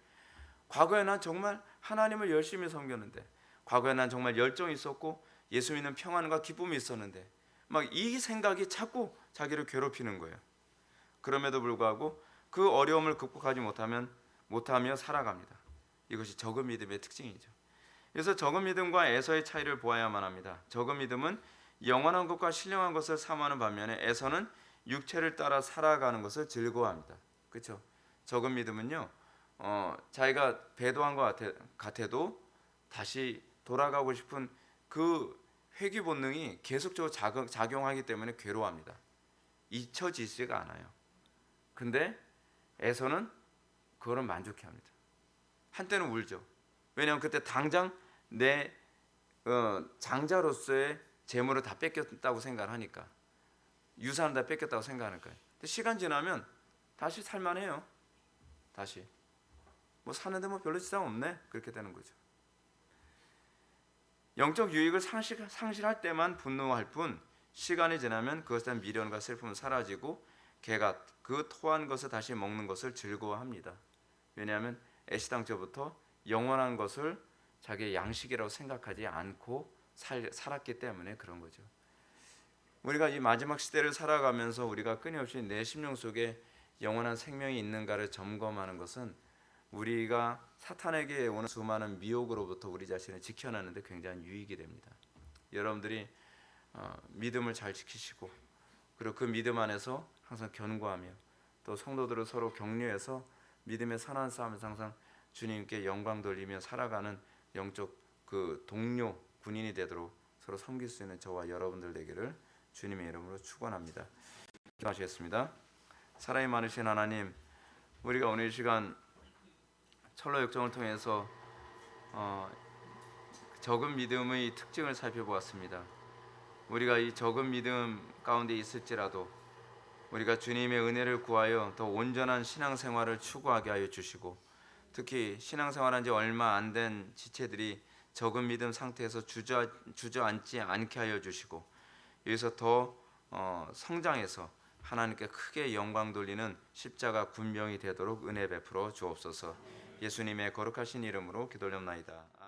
과거에 난 정말 하나님을 열심히 섬겼는데, 과거에 난 정말 열정이 있었고 예수 믿는 평안과 기쁨이 있었는데, 막 이 생각이 자꾸 자기를 괴롭히는 거예요. 그럼에도 불구하고 그 어려움을 극복하지 못하며 살아갑니다. 이것이 적은 믿음의 특징이죠. 그래서 적은 믿음과 에서의 차이를 보아야만 합니다. 적은 믿음은 영원한 것과 신령한 것을 사모하는 반면에 에서는 육체를 따라 살아가는 것을 즐거워합니다. 그렇죠? 적은 믿음은요, 자기가 배도한 것 같아도 다시 돌아가고 싶은 그 회귀 본능이 계속적으로 작용하기 때문에 괴로워합니다. 잊혀지지가 않아요. 근데 에서는 그거를 만족해합니다. 한때는 울죠. 왜냐하면 그때 당장 내 장자로서의 재물을 다 뺏겼다고 생각하니까, 유산을 다 뺏겼다고 생각하니까. 근데 시간 지나면 다시 살만해요. 다시 뭐 사는데 뭐 별로 지장 없네, 그렇게 되는 거죠. 영적 유익을 상실할 때만 분노할 뿐, 시간이 지나면 그것에 대한 미련과 슬픔은 사라지고 개가 그 토한 것을 다시 먹는 것을 즐거워합니다. 왜냐하면 애시당초부터 영원한 것을 자기의 양식이라고 생각하지 않고 살았기 때문에 그런 거죠. 우리가 이 마지막 시대를 살아가면서 우리가 끊임없이 내 심령 속에 영원한 생명이 있는가를 점검하는 것은 우리가 사탄에게 오는 수많은 미혹으로부터 우리 자신을 지켜내는 데 굉장히 유익이 됩니다. 여러분들이 믿음을 잘 지키시고, 그리고 그 믿음 안에서 항상 견고하며 또 성도들을 서로 격려해서 믿음의 선한 싸움에서 항상 주님께 영광 돌리며 살아가는 영적 그 동료 군인이 되도록 서로 섬길 수 있는 저와 여러분들 되기를 주님의 이름으로 축원합니다. 기도하시겠습니다. 사랑이 많으신 하나님, 우리가 오늘 이 시간 철로 역정을 통해서 적은 믿음의 특징을 살펴보았습니다. 우리가 이 적은 믿음 가운데 있을지라도 우리가 주님의 은혜를 구하여 더 온전한 신앙생활을 추구하게 하여 주시고, 특히 신앙생활한 지 얼마 안 된 지체들이 적은 믿음 상태에서 주저앉지 않게 하여 주시고 여기서 더 성장해서 하나님께 크게 영광 돌리는 십자가 군병이 되도록 은혜 베풀어 주옵소서. 예수님의 거룩하신 이름으로 기도올옵나이다.